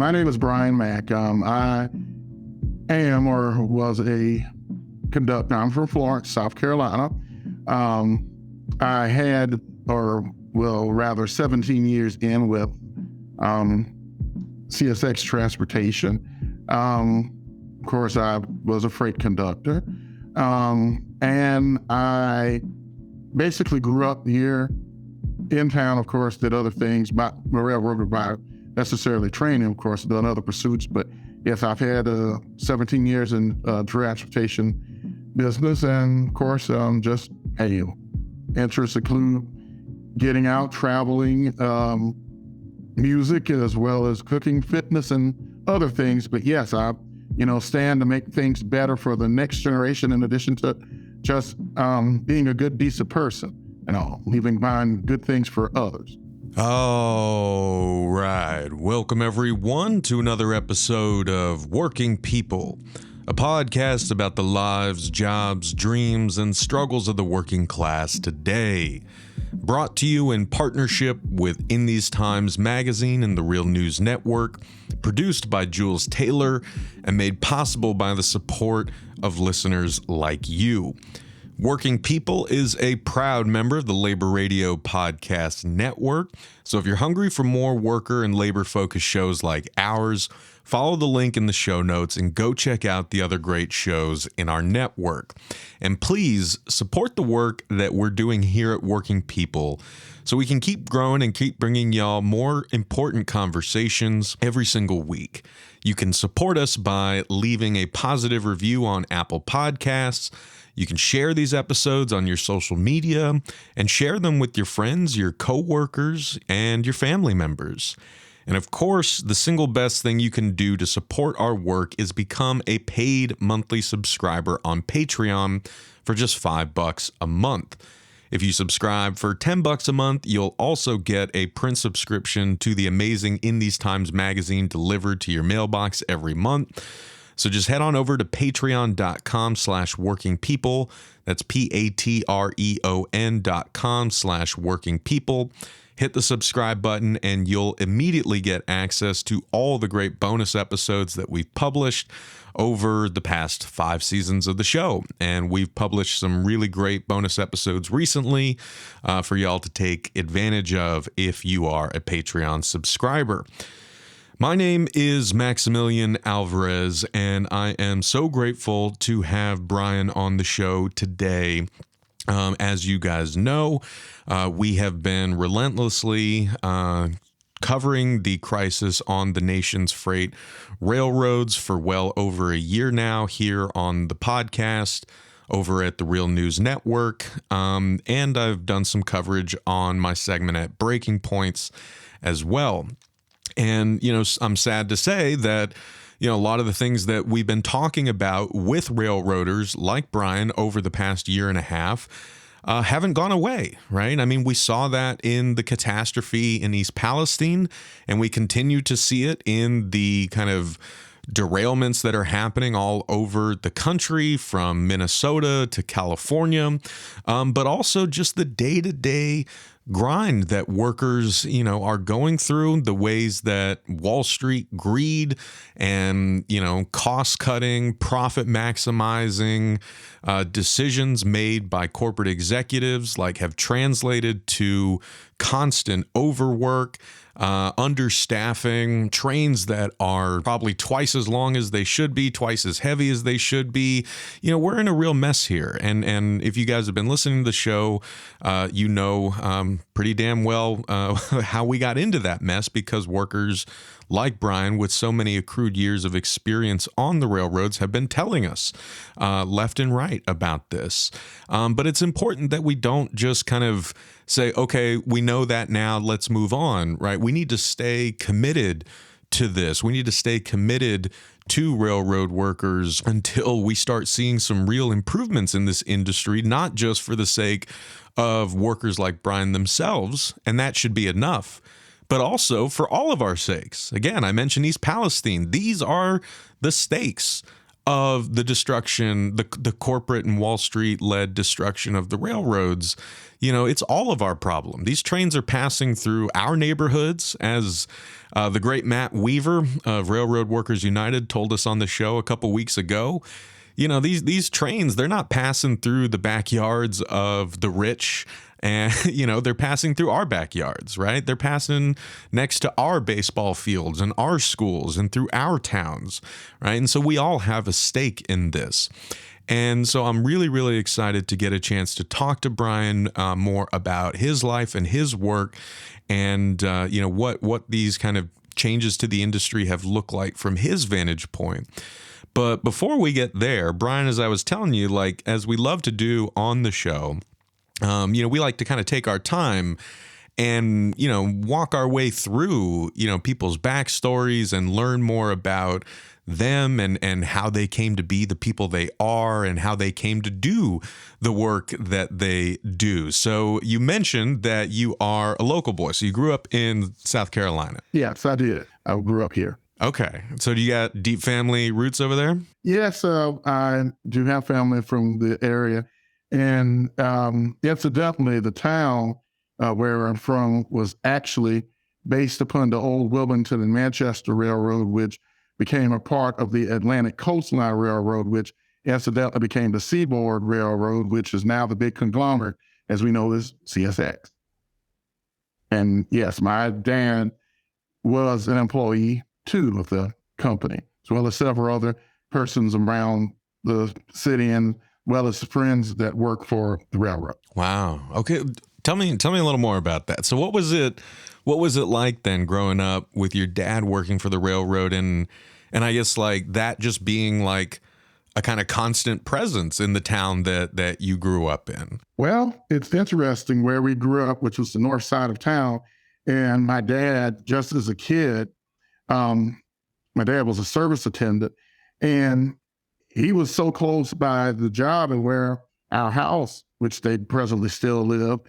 My name is Bryan Mack. I am or was a conductor. I'm from Florence, South Carolina. I had, or well, rather 17 years in with CSX Transportation. Of course, I was a freight conductor. And I basically grew up here in town, of course, did other things, but railroad by necessarily training, of course, done other pursuits. But yes, I've had 17 years in transportation business, and of course, just interests include getting out, traveling, music, as well as cooking, fitness, and other things. But yes, I stand to make things better for the next generation, in addition to just being a good, decent person, leaving behind good things for others. All right. Welcome, everyone, to another episode of Working People, a podcast about the lives, jobs, dreams, and struggles of the working class today. Brought to you in partnership with In These Times magazine and the Real News Network, produced by Jules Taylor, and made possible by the support of listeners like you. Working People is a proud member of the Labor Radio Podcast Network, so if you're hungry for more worker and labor-focused shows like ours, follow the link in the show notes and go check out the other great shows in our network. And please support the work that we're doing here at Working People so we can keep growing and keep bringing y'all more important conversations every single week. You can support us by leaving a positive review on Apple Podcasts. You can share these episodes on your social media and share them with your friends, your coworkers, and your family members. And of course, the single best thing you can do to support our work is become a paid monthly subscriber on Patreon for just $5 a month. If you subscribe for $10 a month, you'll also get a print subscription to the amazing In These Times magazine delivered to your mailbox every month. So just head on over to patreon.com/workingpeople. That's patreon.com/workingpeople. Hit the subscribe button and you'll immediately get access to all the great bonus episodes that we've published over the past 5 seasons of the show. And we've published some really great bonus episodes recently for y'all to take advantage of if you are a Patreon subscriber. My name is Maximilian Alvarez, and I am so grateful to have Bryan on the show today. As you guys know, we have been relentlessly covering the crisis on the nation's freight railroads for well over a year now here on the podcast over at the Real News Network. And I've done some coverage on my segment at Breaking Points as well. And, I'm sad to say that, a lot of the things that we've been talking about with railroaders like Bryan over the past year and a half haven't gone away, right? I mean, we saw that in the catastrophe in East Palestine, and we continue to see it in the kind of derailments that are happening all over the country, from Minnesota to California, but also just the day-to-day grind that workers, are going through, the ways that Wall Street greed and, cost cutting, profit maximizing decisions made by corporate executives have translated to constant overwork, understaffing, trains that are probably twice as long as they should be, twice as heavy as they should be. We're in a real mess here. And if you guys have been listening to the show, pretty damn well how we got into that mess, because workers like Bryan, with so many accrued years of experience on the railroads, have been telling us left and right about this. But it's important that we don't just kind of say, okay, we know that now, let's move on, right? We need to stay committed to this. We need to stay committed to railroad workers until we start seeing some real improvements in this industry, not just for the sake of workers like Bryan themselves, and that should be enough, but also for all of our sakes. Again, I mentioned East Palestine. These are the stakes of the destruction, the corporate and Wall Street led destruction of the railroads, it's all of our problem. These trains are passing through our neighborhoods, as the great Matt Weaver of Railroad Workers United told us on the show a couple weeks ago. These trains, they're not passing through the backyards of the rich, and they're passing through our backyards, right? They're passing next to our baseball fields and our schools and through our towns, right? And so we all have a stake in this. And so I'm really, really excited to get a chance to talk to Bryan more about his life and his work, and what these kind of changes to the industry have looked like from his vantage point. But before we get there, Bryan, as I was telling you, like, as we love to do on the show, we like to kind of take our time and, walk our way through, people's backstories and learn more about them and how they came to be the people they are and how they came to do the work that they do. So you mentioned that you are a local boy. So you grew up in South Carolina. Yes, I did. I grew up here. Okay. So do you got deep family roots over there? Yes, I do have family from the area. And incidentally, the town where I'm from was actually based upon the old Wilmington and Manchester Railroad, which became a part of the Atlantic Coastline Railroad, which incidentally became the Seaboard Railroad, which is now the big conglomerate, as we know, is CSX. And yes, my dad was an employee too of the company, as well as several other persons around the city, and well as friends that work for the railroad. Wow. Okay. Tell me a little more about that. So what was it like then growing up with your dad working for the railroad, and I guess like that just being like a kind of constant presence in the town that you grew up in? Well, it's interesting where we grew up, which was the north side of town. And my dad, just as a kid, my dad was a service attendant, and he was so close by the job and where our house, which they presently still live,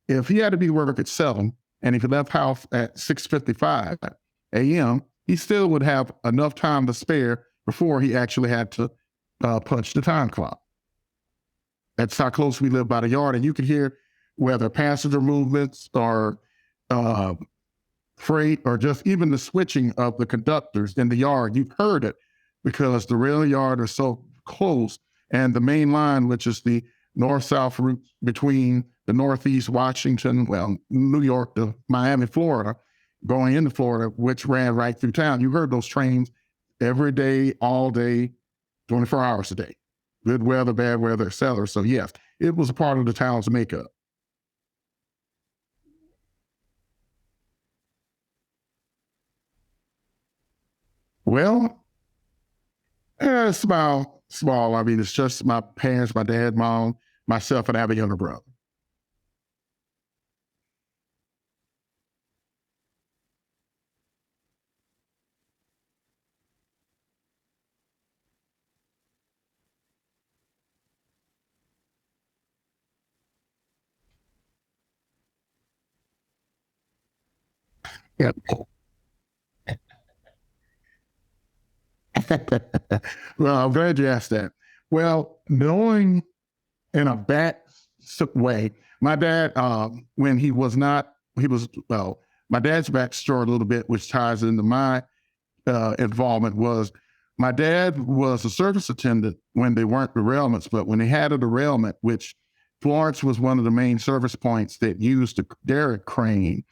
if he had to be work at 7 and if he left house at 6:55 a.m., he still would have enough time to spare before he actually had to punch the time clock. That's how close we live by the yard. And you could hear whether passenger movements or freight or just even the switching of the conductors in the yard. You've heard it because the rail yard is so close, and the main line, which is the north-south route between the Northeast Washington, New York to Miami, Florida, going into Florida, which ran right through town. You heard those trains every day, all day, 24 hours a day. Good weather, bad weather, et cetera. So yes, it was a part of the town's makeup. Well, it's small. I mean, it's just my parents, my dad, mom, myself, and I have a younger brother. Yeah. Well, I'm glad you asked that. Well, knowing in a back way, my dad, when he was not, he was, well, my dad's backstory a little bit, which ties into my involvement, was my dad was a service attendant when they weren't derailments, but when they had a derailment, which Florence was one of the main service points that used the derrick crane,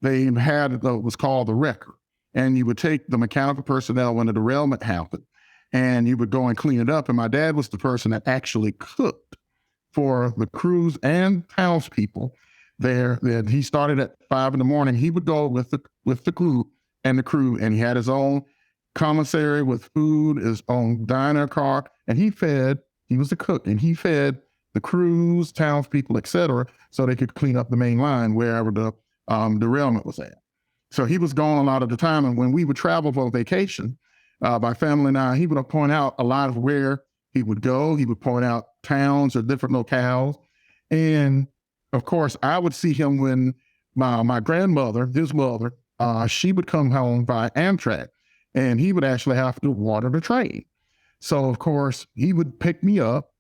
they had what was called the wrecker. And you would take the mechanical personnel when a derailment happened, and you would go and clean it up. And my dad was the person that actually cooked for the crews and townspeople there. That he started at 5 in the morning. He would go with the crew, and he had his own commissary with food, his own diner car, and he fed. He was the cook, and he fed the crews, townspeople, et cetera, so they could clean up the main line wherever the derailment was at. So he was gone a lot of the time. And when we would travel for vacation, my family and I, he would point out a lot of where he would go. He would point out towns or different locales. And of course, I would see him when my grandmother, his mother, she would come home by Amtrak. and he would actually have to water the train. So, of course, he would pick me up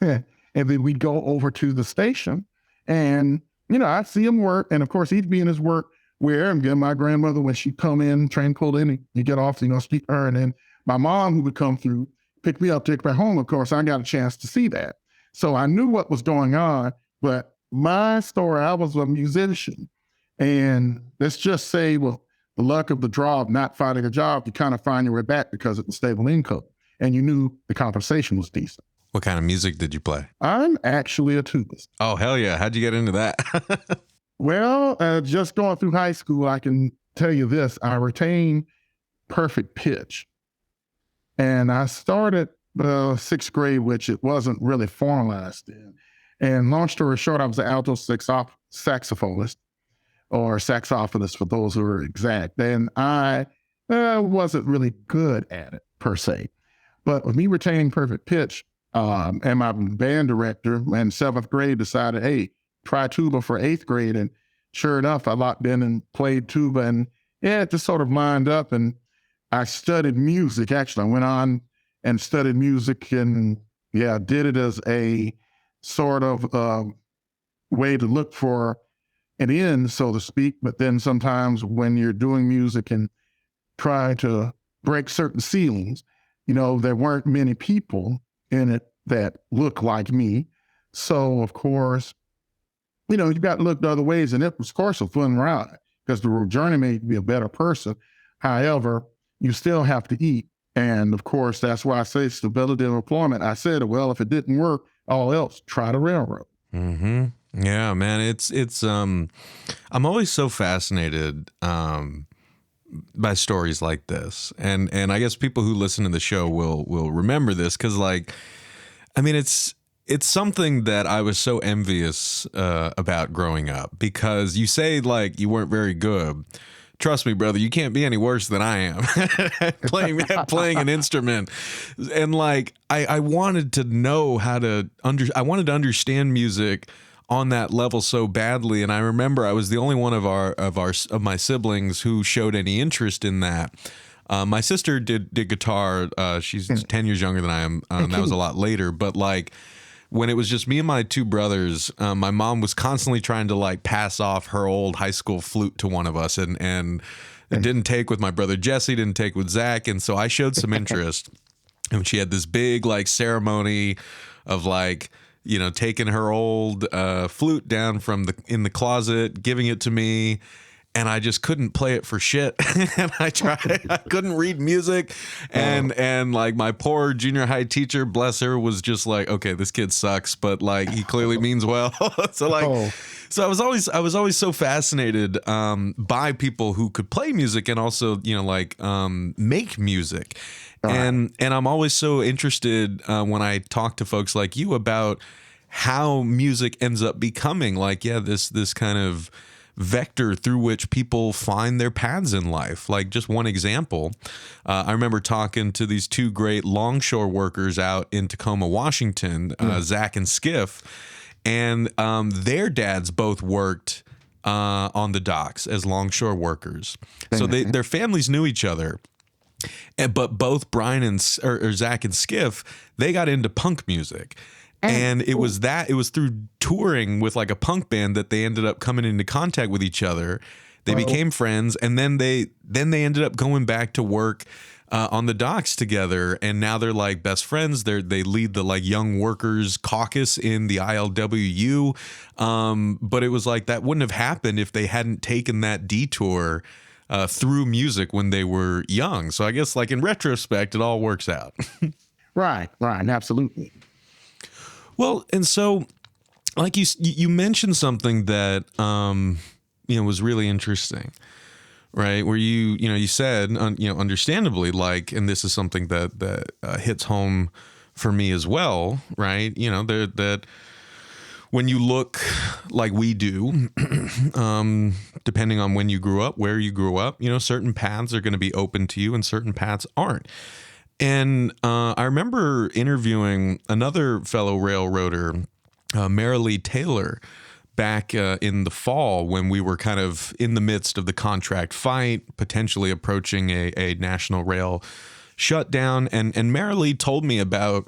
and then we'd go over to the station and, I'd see him work. And of course, he'd be in his work where again, my grandmother, when she'd come in, train pulled in, you get off, speak to her. And then my mom, who would come through, pick me up, take me home. Of course, I got a chance to see that. So I knew what was going on. But my story, I was a musician. And let's just say, well, the luck of the draw of not finding a job, you kind of find your way back because of the stable income. And you knew the compensation was decent. What kind of music did you play? I'm actually a tubist. Oh, hell yeah. How'd you get into that? Well, just going through high school, I can tell you this. I retained perfect pitch. And I started sixth grade, which it wasn't really formalized in. And long story short, I was an alto saxophonist, or saxophonist for those who are exact. And I wasn't really good at it per se. But with me retaining perfect pitch, and my band director in seventh grade decided, hey, try tuba for eighth grade. And sure enough, I locked in and played tuba. And it just sort of lined up. And I studied music. Actually, I went on and studied music and did it as a sort of way to look for an end, so to speak. But then sometimes when you're doing music and try to break certain ceilings, there weren't many people in it that looked like me. So, of course, you got to look the other ways. And it was, of course, a fun ride because the journey made me a better person. However, you still have to eat. And, of course, that's why I say stability of employment. I said, well, if it didn't work, all else, try the railroad. Mm-hmm. Yeah, man. It's I'm always so fascinated by stories like this. And I guess people who listen to the show will remember this because, it's something that I was so envious about growing up because you say you weren't very good. Trust me, brother, you can't be any worse than I am playing an instrument. And I wanted to know how to I wanted to understand music on that level so badly. And I remember I was the only one of my siblings who showed any interest in that. My sister did guitar. She's 10 years younger than I am. That was a lot later. But when it was just me and my two brothers, my mom was constantly trying to pass off her old high school flute to one of us. And it didn't take with my brother Jesse, didn't take with Zach. And so I showed some interest. And she had this big ceremony of taking her old flute down in the closet, giving it to me. And I just couldn't play it for shit. And I tried. I couldn't read music. And my poor junior high teacher, bless her, was just okay, this kid sucks, but he clearly means well. So I was always so fascinated by people who could play music and also make music. And I'm always so interested when I talk to folks like you about how music ends up becoming this kind of vector through which people find their paths in life. Just one example, I remember talking to these two great longshore workers out in Tacoma, Washington, Zach and Skiff, and their dads both worked on the docks as longshore workers. So their families knew each other. But both Bryan or Zach and Skiff, they got into punk music. And it was through touring with a punk band that they ended up coming into contact with each other. They became friends, and then they ended up going back to work on the docks together. And now they're best friends. They lead the Young Workers Caucus in the ILWU. But it was that wouldn't have happened if they hadn't taken that detour through music when they were young. So I guess in retrospect, it all works out. Right, absolutely. Well, and so you mentioned something that was really interesting, right? Where you said understandably and this is something that hits home for me as well, right? That when you look like we do, depending on when you grew up, where you grew up, certain paths are going to be open to you and certain paths aren't. And I remember interviewing another fellow railroader, Marilee Taylor, back in the fall when we were kind of in the midst of the contract fight, potentially approaching a national rail shutdown. And Marilee told me about,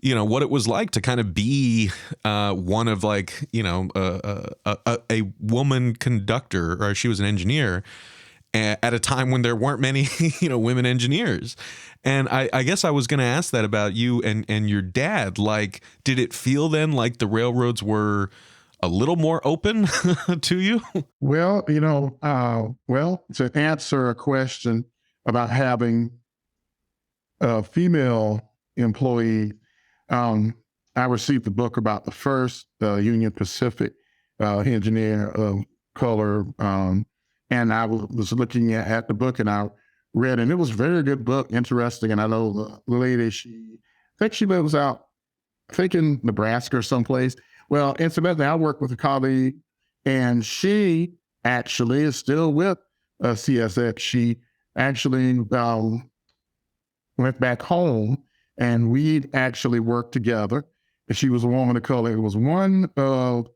what it was like to kind of be one of like, a woman conductor, or she was an engineer at a time when there weren't many, women engineers. And I guess I was going to ask that about you and your dad. Like, did it feel then like the railroads were a little more open to you? Well, to answer a question about having a female employee, I received the book about the first Union Pacific engineer of color, and I was looking at the book, and I read, and it was a very good book, interesting. And I know the lady, I think she lives out, I think in Nebraska or someplace. Well, incidentally, I work with a colleague, and she actually is still with CSX. She actually went back home, and we actually worked together. And she was a woman of color. It was one of,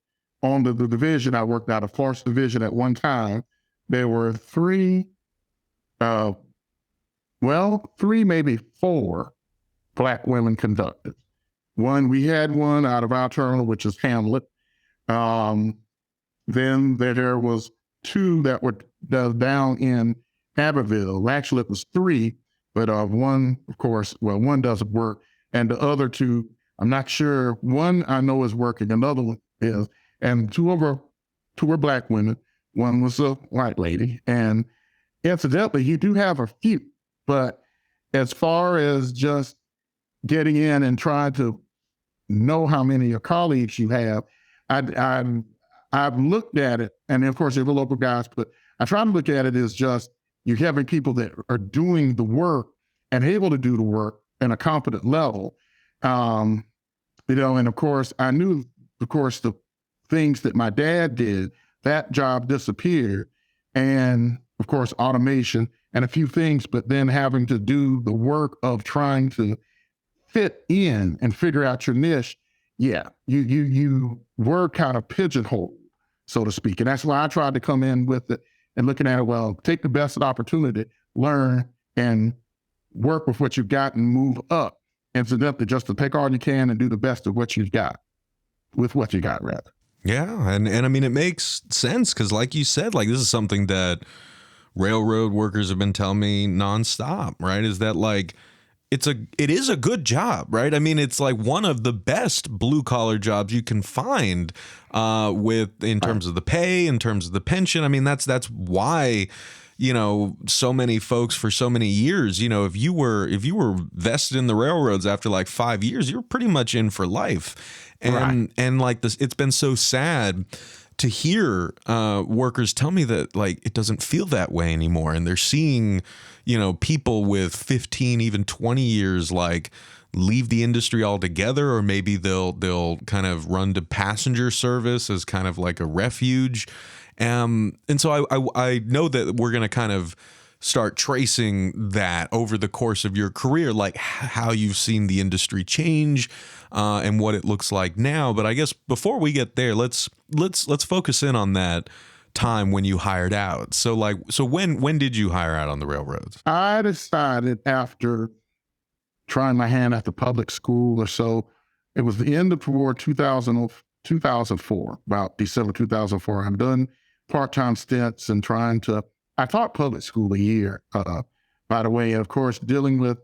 on the division, I worked out of Florence division at one time. There were three, maybe four Black women conductors. We had one out of our terminal, which is Hamlet. Then there was two that were down in Abbeville. Actually, it was three, but one, of course, one doesn't work. And the other two, I'm not sure. One I know is working, another one is. And two were Black women. One was a white lady. And incidentally, you do have a few, but as far as just getting in and trying to know how many of your colleagues you have, I've looked at it, and of course, they're the local guys, but I try to look at it as just you're having people that are doing the work and able to do the work at a competent level. And of course, I knew, the things that my dad did, that job disappeared. And of course, automation and a few things, but then having to do the work of trying to fit in and figure out your niche. Yeah, you were kind of pigeonholed, so to speak. And that's why I tried to come in with it and looking at it, well, take the best opportunity, learn and work with what you've got and move up. Incidentally, just to take all you can and do the best of what you've got, with what you got, rather. Yeah. And I mean, it makes sense because like you said, like this is something that railroad workers have been telling me nonstop, right? Is that like, it is a good job, right? I mean, it's like one of the best blue collar jobs you can find in terms of the pay, in terms of the pension. I mean, that's why, so many folks for so many years, if you were vested in the railroads after like 5 years, you're pretty much in for life. And like this, it's been so sad to hear workers tell me that like it doesn't feel that way anymore, and they're seeing people with 15, even 20 years like leave the industry altogether, or maybe they'll kind of run to passenger service as kind of like a refuge. And so I know that we're going to kind of start tracing that over the course of your career, like how you've seen the industry change and what it looks like now. But I guess before we get there, let's focus in on that time when you hired out. So when did you hire out on the railroads? I decided after trying my hand at the public school or so, it was the end of war 2004, about December 2004. I've done part-time stints and I taught public school a year, by the way, and of course, dealing with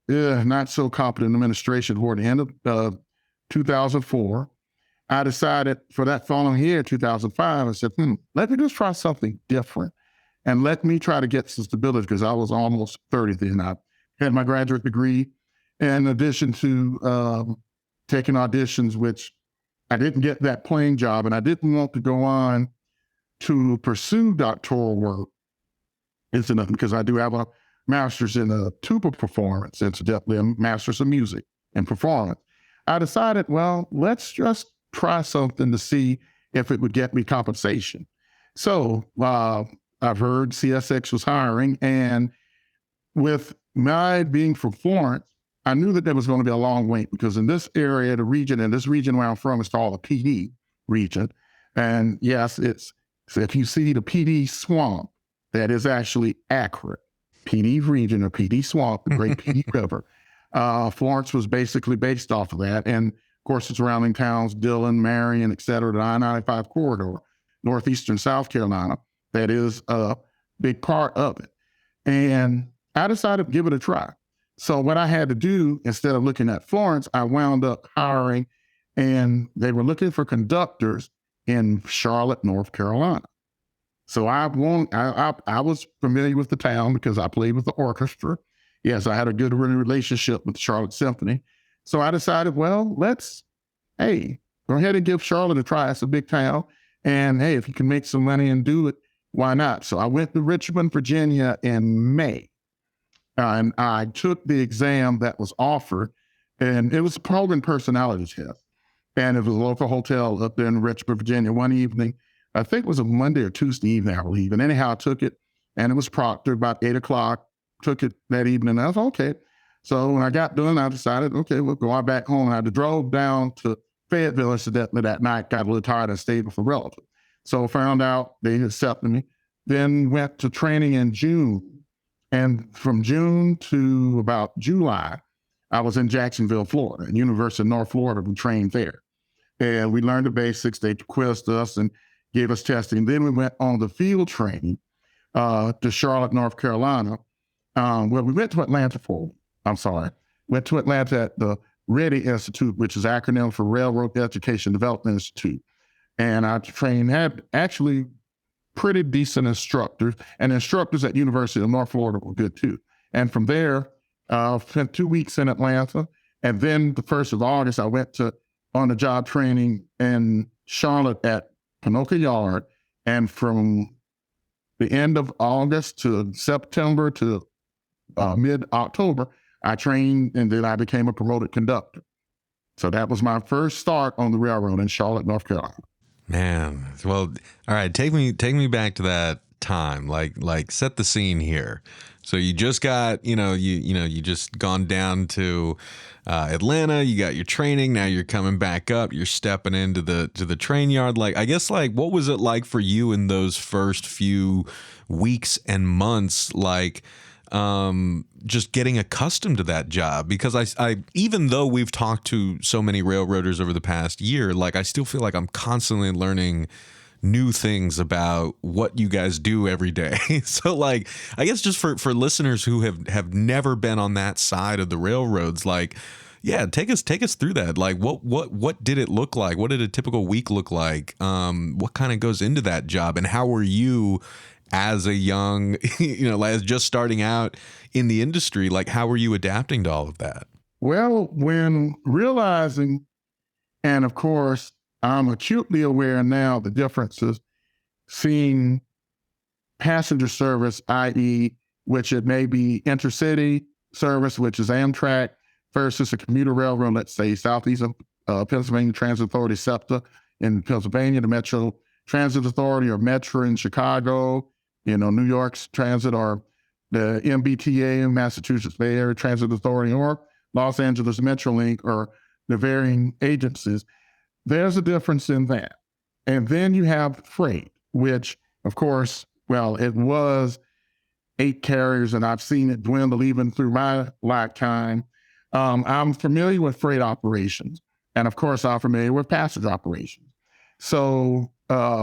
not so competent administration toward the end of 2004. I decided for that following year, 2005, I said, let me just try something different and let me try to get some stability, because I was almost 30 then. I had my graduate degree, in addition to taking auditions, which I didn't get that playing job, and I didn't want to go on to pursue doctoral work, incidentally, because I do have a master's in tuba performance, incidentally, a master's of music and performance. I decided, well, let's just try something to see if it would get me compensation. So I've heard CSX was hiring, and with my being from Florence, I knew that there was going to be a long wait, because in this area, and this region where I'm from is called the PD region. And yes, so if you see the PD swamp, that is actually accurate. PD region or PD swamp, the Great PD River. Florence was basically based off of that. And of course, the surrounding towns, Dillon, Marion, et cetera, the I-95 corridor, northeastern South Carolina, that is a big part of it. And I decided to give it a try. So what I had to do, instead of looking at Florence, I wound up hiring, and they were looking for conductors in Charlotte, North Carolina. So I was familiar with the town because I played with the orchestra. Yes, I had a good relationship with the Charlotte Symphony. So I decided, well, hey, go ahead and give Charlotte a try. It's a big town. And hey, if you can make some money and do it, why not? So I went to Richmond, Virginia in May. And I took the exam that was offered, and it was a program personality test. And it was a local hotel up there in Richmond, Virginia, one evening. I think it was a Monday or Tuesday evening, I believe. And anyhow, I took it, and it was proctored about 8 o'clock. Took it that evening. And I was okay. So when I got done, I decided, okay, we'll go back home. And I drove down to Fayetteville, incidentally, that night, got a little tired and stayed with a relative. So found out they accepted me. Then went to training in June. And from June to about July, I was in Jacksonville, Florida, University of North Florida. We trained there. And we learned the basics. They quizzed us and gave us testing. Then we went on the field training to Charlotte, North Carolina. Well, we went to Atlanta went to Atlanta at the READY Institute, which is acronym for Railroad Education Development Institute. And I had actually pretty decent instructors, and instructors at University of North Florida were good too. And from there, spent 2 weeks in Atlanta. And then the 1st of August, I went on the job training in Charlotte at Panoka Yard. And from the end of August to September to mid-October, I trained, and then I became a promoted conductor. So that was my first start on the railroad in Charlotte, North Carolina. Man, well, all right, take me back to that time. Like set the scene here. So you just got, you just gone down to Atlanta. You got your training. Now you're coming back up. You're stepping into the train yard. Like, I guess, like, what was it like for you in those first few weeks and months? Like, just getting accustomed to that job, because I even though we've talked to so many railroaders over the past year, like, I still feel like I'm constantly learning new things about what you guys do every day. So, like, I guess just for listeners who have never been on that side of the railroads, like, yeah, take us through that. Like, what did it look like? What did a typical week look like? What kind of goes into that job, and how were you as a young, as just starting out in the industry? Like, how were you adapting to all of that? Well, when realizing, and of course, I'm acutely aware now the differences, seeing passenger service, i.e., which it may be intercity service, which is Amtrak, versus a commuter railroad, let's say Southeastern Pennsylvania Transit Authority, SEPTA in Pennsylvania, the Metro Transit Authority or Metro in Chicago, New York's transit, or the MBTA, Massachusetts Bay Area Transit Authority, or Los Angeles Metrolink, or the varying agencies. There's a difference in that. And then you have freight, which, of course, well, it was 8 carriers, and I've seen it dwindle even through my lifetime. I'm familiar with freight operations, and of course, I'm familiar with passenger operations. So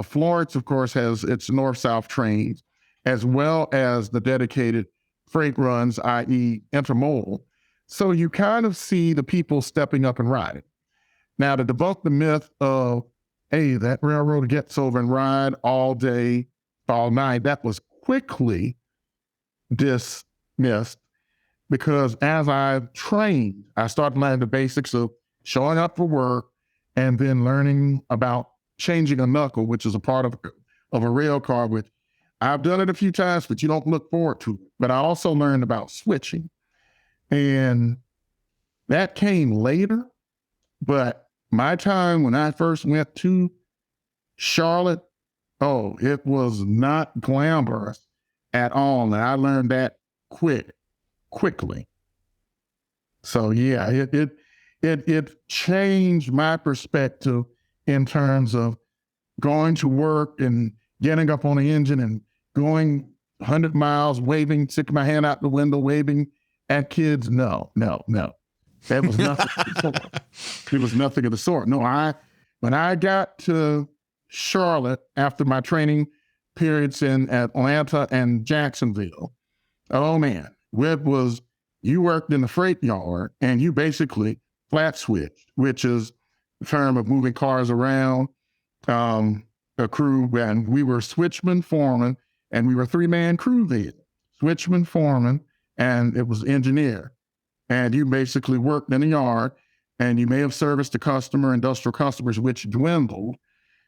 Florence, of course, has its north-south trains, as well as the dedicated freight runs, i.e. intermodal. So you kind of see the people stepping up and riding. Now, to debunk the myth of, hey, that railroad gets over and ride all day, all night, that was quickly dismissed, because as I trained, I started learning the basics of showing up for work, and then learning about changing a knuckle, which is a part of a rail car, which I've done it a few times, but you don't look forward to it. But I also learned about switching. And that came later. But my time when I first went to Charlotte, it was not glamorous at all. And I learned that quickly. So yeah, it changed my perspective in terms of going to work and getting up on the engine and going 100 miles, waving, sticking my hand out the window, waving at kids. No. That was nothing of the sort. It was nothing of the sort. No, when I got to Charlotte after my training periods in Atlanta and Jacksonville, oh man, you worked in the freight yard and you basically flat switched, which is the term of moving cars around, a crew, and we were switchman, foreman, and we were 3-man crew then. Switchman, foreman, and it was engineer. And you basically worked in the yard, and you may have serviced the customer, industrial customers, which dwindled,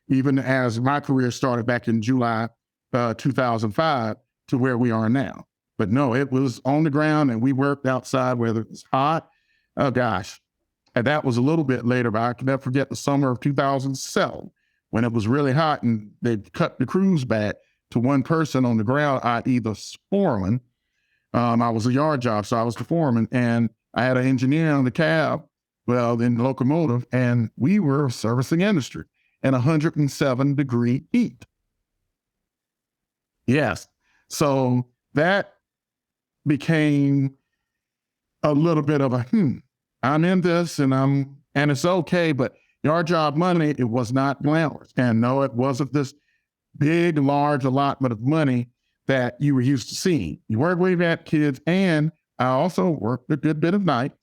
even as my career started back in July 2005 to where we are now. But no, it was on the ground, and we worked outside, whether it was hot. Oh gosh, and that was a little bit later, but I can never forget the summer of 2007 when it was really hot, and they cut the crews back to one person on the ground, i.e. the foreman. I was a yard job, so I was the foreman, and I had an engineer on the cab, in the locomotive, and we were servicing industry in 107-degree heat. Yes. So that became a little bit of I'm in this and it's okay, but yard job money, it was not glamorous. And no, it wasn't this big, large allotment of money that you were used to seeing. You weren't waving at kids, and I also worked a good bit of nights.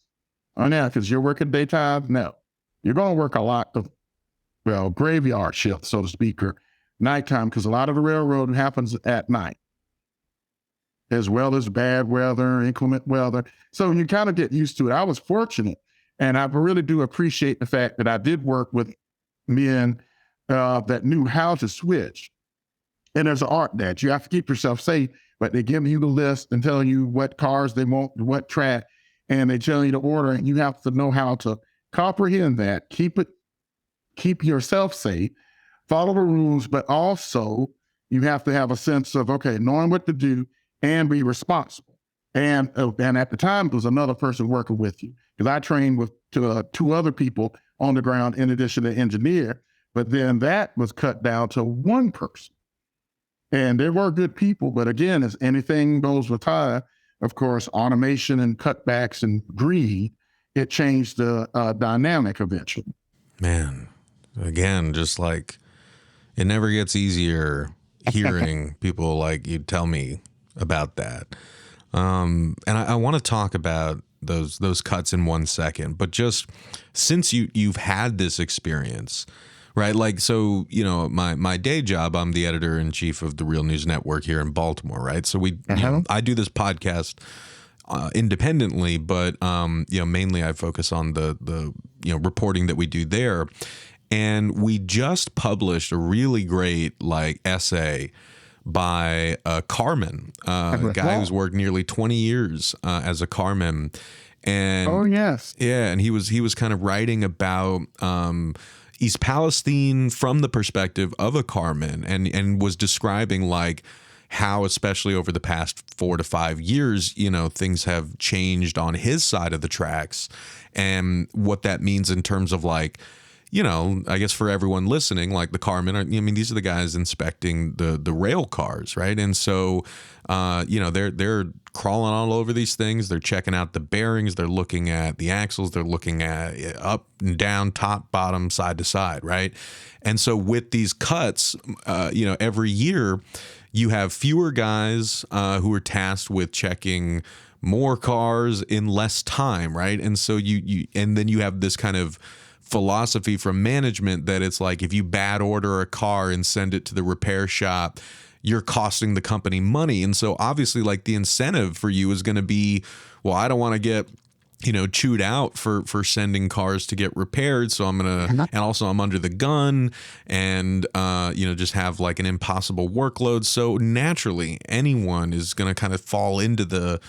Oh, now, because you're working daytime? No. You're going to work a lot of, graveyard shift, so to speak, or nighttime, because a lot of the railroading happens at night, as well as bad weather, inclement weather. So you kind of get used to it. I was fortunate, and I really do appreciate the fact that I did work with men that knew how to switch. And there's an art that you have to keep yourself safe, but they give you the list and tell you what cars they want, what track, and they tell you to order, and you have to know how to comprehend that, keep yourself safe, follow the rules, but also you have to have a sense of, knowing what to do and be responsible. And at the time, there was another person working with you, because I trained with two other people on the ground in addition to the engineer, but then that was cut down to one person. And they were good people, but again, as anything goes with time, of course, automation and cutbacks and greed, it changed the dynamic eventually. Man, again, just like it never gets easier hearing people like you tell me about that. And I want to talk about those cuts in 1 second, but just since you've had this experience, right? Like, so, my day job, I'm the editor-in-chief of the Real News Network here in Baltimore, right? So I do this podcast independently, but, mainly I focus on the reporting that we do there. And we just published a really great, essay by a carman, a guy who's worked nearly 20 years as a carman. And oh, yes. Yeah, and he was kind of writing about East Palestine from the perspective of a carman, and was describing how, especially over the past 4 to 5 years, things have changed on his side of the tracks, and what that means in terms of I guess for everyone listening, the carmen these are the guys inspecting the rail cars, right? And so, they're crawling all over these things. They're checking out the bearings. They're looking at the axles. They're looking at up and down, top, bottom, side to side, right? And so with these cuts, every year you have fewer guys who are tasked with checking more cars in less time, right? And so and then you have this kind of philosophy from management that it's like, if you bad order a car and send it to the repair shop, you're costing the company money. And so obviously the incentive for you is going to be, well, I don't want to get, chewed out for sending cars to get repaired. So I'm going to, and also I'm under the gun and, just have an impossible workload. So naturally anyone is going to kind of fall into the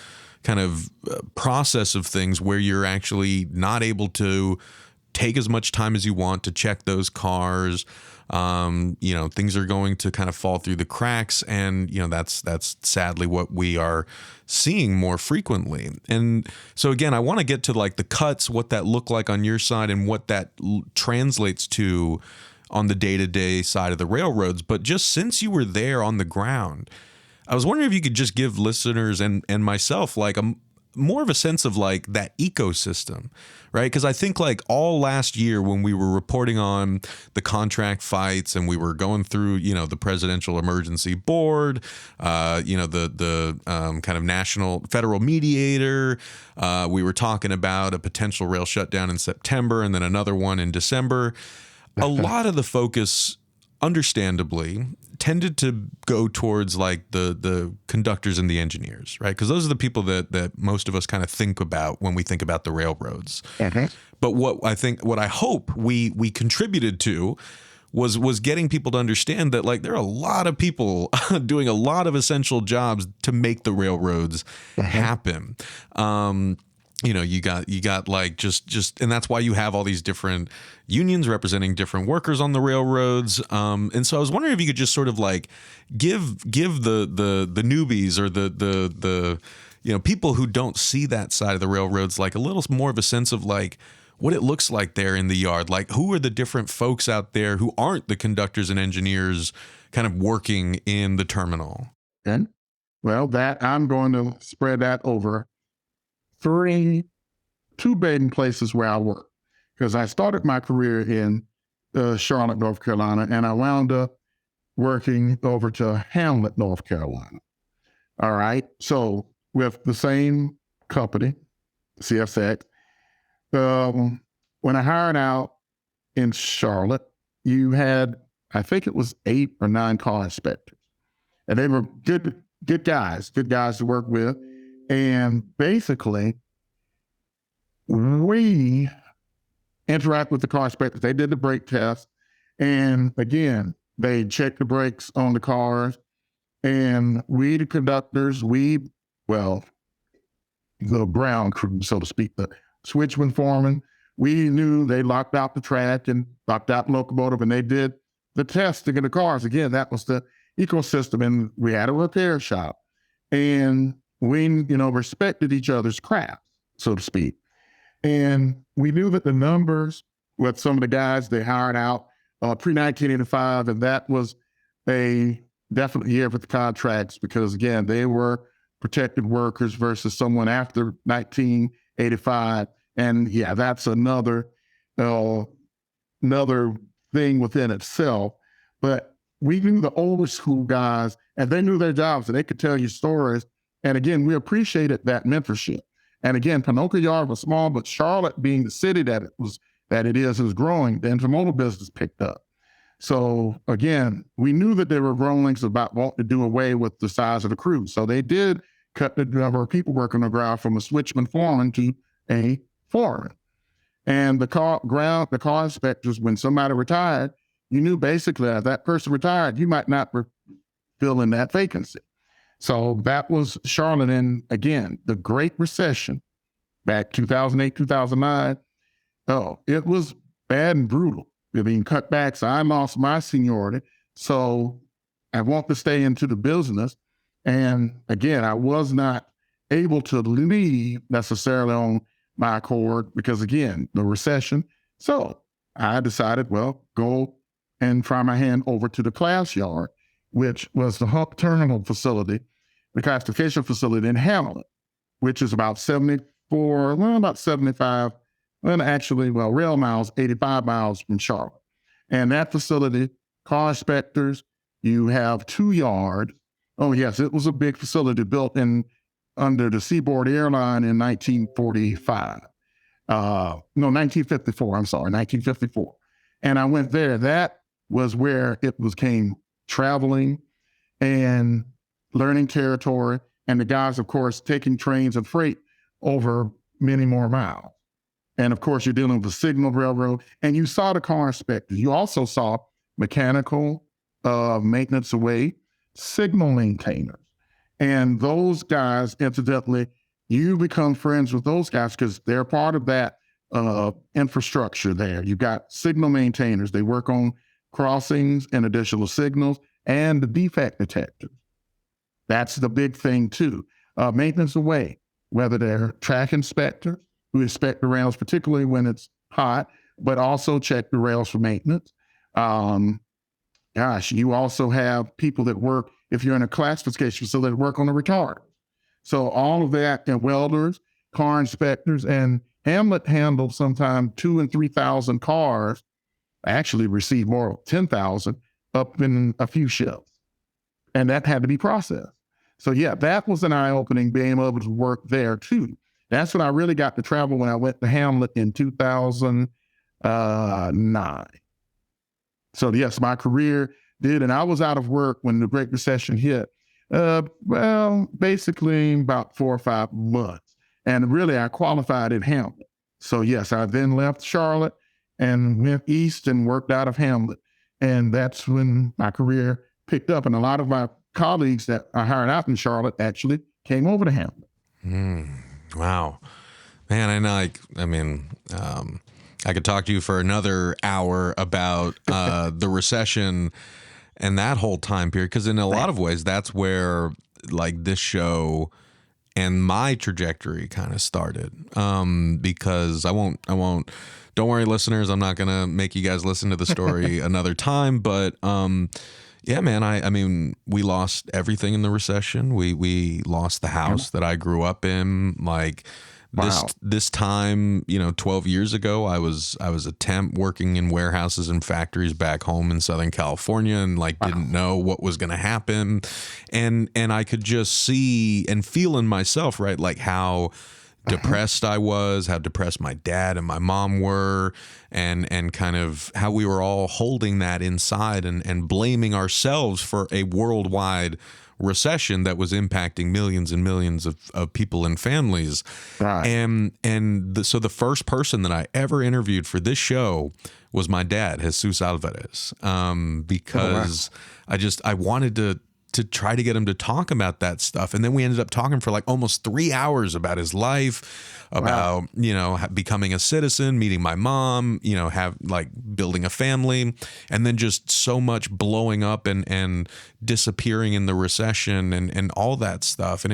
kind of process of things where you're actually not able to take as much time as you want to check those cars. Things are going to kind of fall through the cracks, and that's sadly what we are seeing more frequently. And so again, I want to get to the cuts, what that looked like on your side, and what that translates to on the day-to-day side of the railroads, but just since you were there on the ground, I was wondering if you could just give listeners and myself like more of a sense of like that ecosystem, right? Because I think like all last year when we were reporting on the contract fights and we were going through, the presidential emergency board, the kind of national federal mediator, we were talking about a potential rail shutdown in September and then another one in December. A lot of the focus, understandably, tended to go towards like the conductors and the engineers, right? Because those are the people that most of us kind of think about when we think about the railroads. But what I hope we contributed to was getting people to understand that like there are a lot of people doing a lot of essential jobs to make the railroads happen. You got like just, and that's why you have all these different unions representing different workers on the railroads. And so I was wondering if you could just sort of like give the newbies or the people who don't see that side of the railroads, like a little more of a sense of like what it looks like there in the yard. Like who are the different folks out there who aren't the conductors and engineers kind of working in the terminal? And well, that I'm going to spread that over two main places where I work, because I started my career in Charlotte, North Carolina, and I wound up working over to Hamlet, North Carolina. All right. So with the same company, CSX, when I hired out in Charlotte, you had, I think it was 8 or 9 car inspectors, and they were good guys to work with. And basically, we interact with the car inspectors. They did the brake test. And again, they checked the brakes on the cars. And we, the conductors, the ground crew, so to speak, the switchman foreman, we knew they locked out the track and locked out the locomotive, and they did the testing of the cars. Again, that was the ecosystem. And we had a repair shop. And we, respected each other's craft, so to speak. And we knew that the numbers with some of the guys they hired out pre-1985, and that was a definite year for the contracts because, again, they were protected workers versus someone after 1985. And yeah, that's another thing within itself. But we knew the older school guys, and they knew their jobs, and they could tell you stories. And again, we appreciated that mentorship. And again, Panoka Yard was small, but Charlotte, being the city that it is growing, the intermodal business picked up. So again, we knew that there were grumblings about wanting to do away with the size of the crew. So they did cut the number of people working on the ground from a switchman foreman to a foreman. And the car inspectors, when somebody retired, you knew basically as that person retired, you might not fill in that vacancy. So that was Charlotte. And again, the Great Recession back 2008, 2009. Oh, it was bad and brutal. I mean, cutbacks. I lost my seniority. So I want to stay into the business. And again, I was not able to leave necessarily on my accord because, again, the recession. So I decided, go and try my hand over to the class yard, which was the Hump Terminal facility, the classification facility in Hamlet, which is about 75, rail miles, 85 miles from Charlotte. And that facility, car inspectors, you have 2 yards. Oh, yes, it was a big facility built under the Seaboard Airline in 1945. 1954, 1954. And I went there. That was where it came traveling and learning territory. And the guys, of course, taking trains of freight over many more miles. And of course, you're dealing with the signal railroad. And you saw the car inspectors. You also saw mechanical maintenance away, signal maintainers. And those guys, incidentally, you become friends with those guys because they're part of that infrastructure there. You've got signal maintainers. They work on crossings and additional signals and the defect detectors. That's the big thing too. Maintenance away, whether they're track inspectors who inspect the rails, particularly when it's hot, but also check the rails for maintenance. Um, Gosh, you also have people that work, if you're in a classification facility, that work on the retard. So all of that, and welders, car inspectors, and Hamlet handled sometimes 2,000 and 3,000 cars. Actually received more, 10,000 up in a few shifts, and that had to be processed. So yeah, that was an eye-opening, being able to work there too. That's when I really got to travel, when I went to Hamlet in 2009. So yes, my career did, and I was out of work when the Great Recession hit. Well, basically about 4 or 5 months, and really I qualified in Hamlet. So yes, I then left Charlotte and went east and worked out of Hamlet, and that's when my career picked up. And a lot of my colleagues that I hired out in Charlotte actually came over to Hamlet. Wow, man, I could talk to you for another hour about the recession and that whole time period, because in a lot of ways, that's where like this show and my trajectory kind of started. Because don't worry, listeners, I'm not gonna make you guys listen to the story another time. But yeah, man, I mean, we lost everything in the recession. We lost the house that I grew up in. Like, this time, 12 years ago, I was a temp working in warehouses and factories back home in Southern California, and like didn't know what was going to happen, and I could just see and feel in myself, right, like how depressed I was, how depressed my dad and my mom were, and kind of how we were all holding that inside and blaming ourselves for a worldwide recession that was impacting millions and millions of people and families. Right. So the first person that I ever interviewed for this show was my dad, Jesus Alvarez, because I wanted to try to get him to talk about that stuff. And then we ended up talking for like almost 3 hours about his life, about, becoming a citizen, meeting my mom, building a family, and then just so much blowing up and disappearing in the recession and all that stuff. And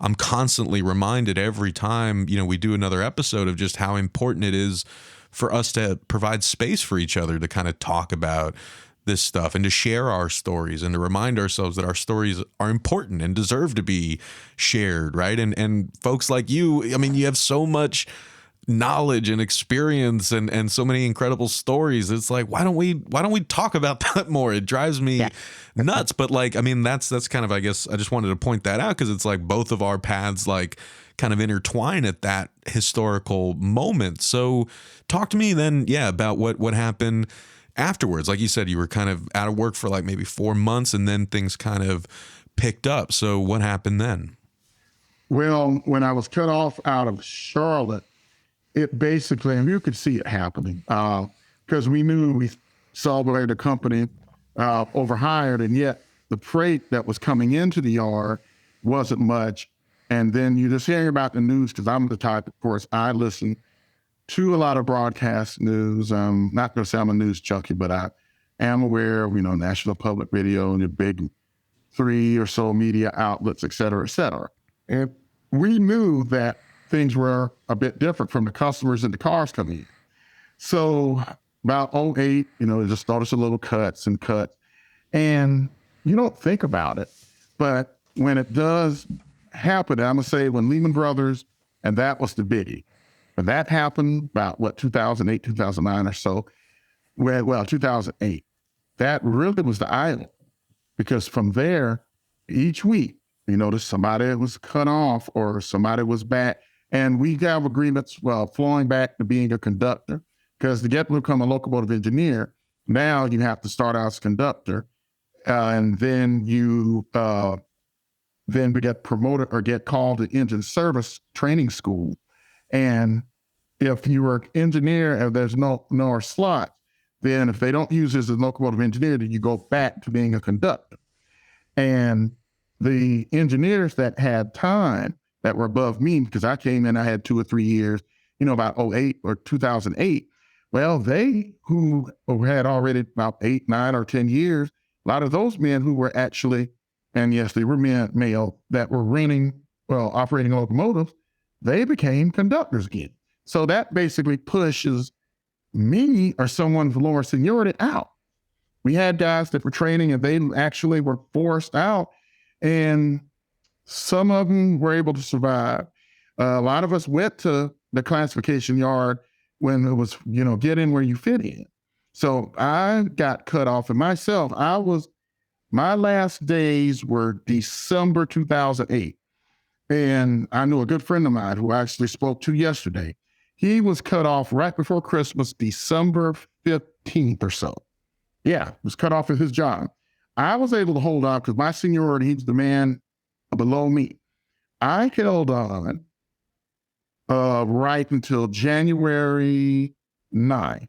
I'm constantly reminded every time, we do another episode of just how important it is for us to provide space for each other to kind of talk about this stuff and to share our stories and to remind ourselves that our stories are important and deserve to be shared, right? And folks like you, I mean, you have so much knowledge and experience and so many incredible stories. It's like, why don't we talk about that more? It drives me nuts. But like, I mean, that's kind of, I guess I just wanted to point that out, because it's like both of our paths like kind of intertwine at that historical moment. So talk to me then, about what happened afterwards. Like you said, you were kind of out of work for like maybe 4 months, and then things kind of picked up. So what happened then? Well, when I was cut off out of Charlotte, it basically, and you could see it happening, because we saw where the company overhired, and yet the freight that was coming into the yard wasn't much. And then you just hearing about the news, because I'm the type, of course, I listen to a lot of broadcast news. I'm not going to say I'm a news junkie, but I am aware of, National Public Radio and the big 3 or so media outlets, et cetera, et cetera. And we knew that things were a bit different from the customers and the cars coming in. So about 2008, it just started a little cuts. And you don't think about it, but when it does happen, I'm going to say when Lehman Brothers, and that was the biggie. But that happened about 2008, 2009 or so. Well, 2008. That really was the island, because from there, each week, somebody was cut off or somebody was back. And we have agreements, flowing back to being a conductor, because to get to become a locomotive engineer, now you have to start out as a conductor, and then you then get promoted or get called to engine service training school. And if you were an engineer and there's no slot, then if they don't use you as a locomotive engineer, then you go back to being a conductor. And the engineers that had time that were above me, because I came in, I had 2 or 3 years, about 2008 or 2008. Well, they who had already about 8, 9, or 10 years, a lot of those men who were actually, and yes, they were male, that were operating locomotives, they became conductors again. So that basically pushes me or someone with lower seniority out. We had guys that were training and they actually were forced out, and some of them were able to survive. A lot of us went to the classification yard when it was, get in where you fit in. So I got cut off, and myself, my last days were December 2008. And I knew a good friend of mine who I actually spoke to yesterday. He was cut off right before Christmas, December 15th or so. Yeah, was cut off at his job. I was able to hold on because my seniority, he's the man below me. I held on right until January 9th.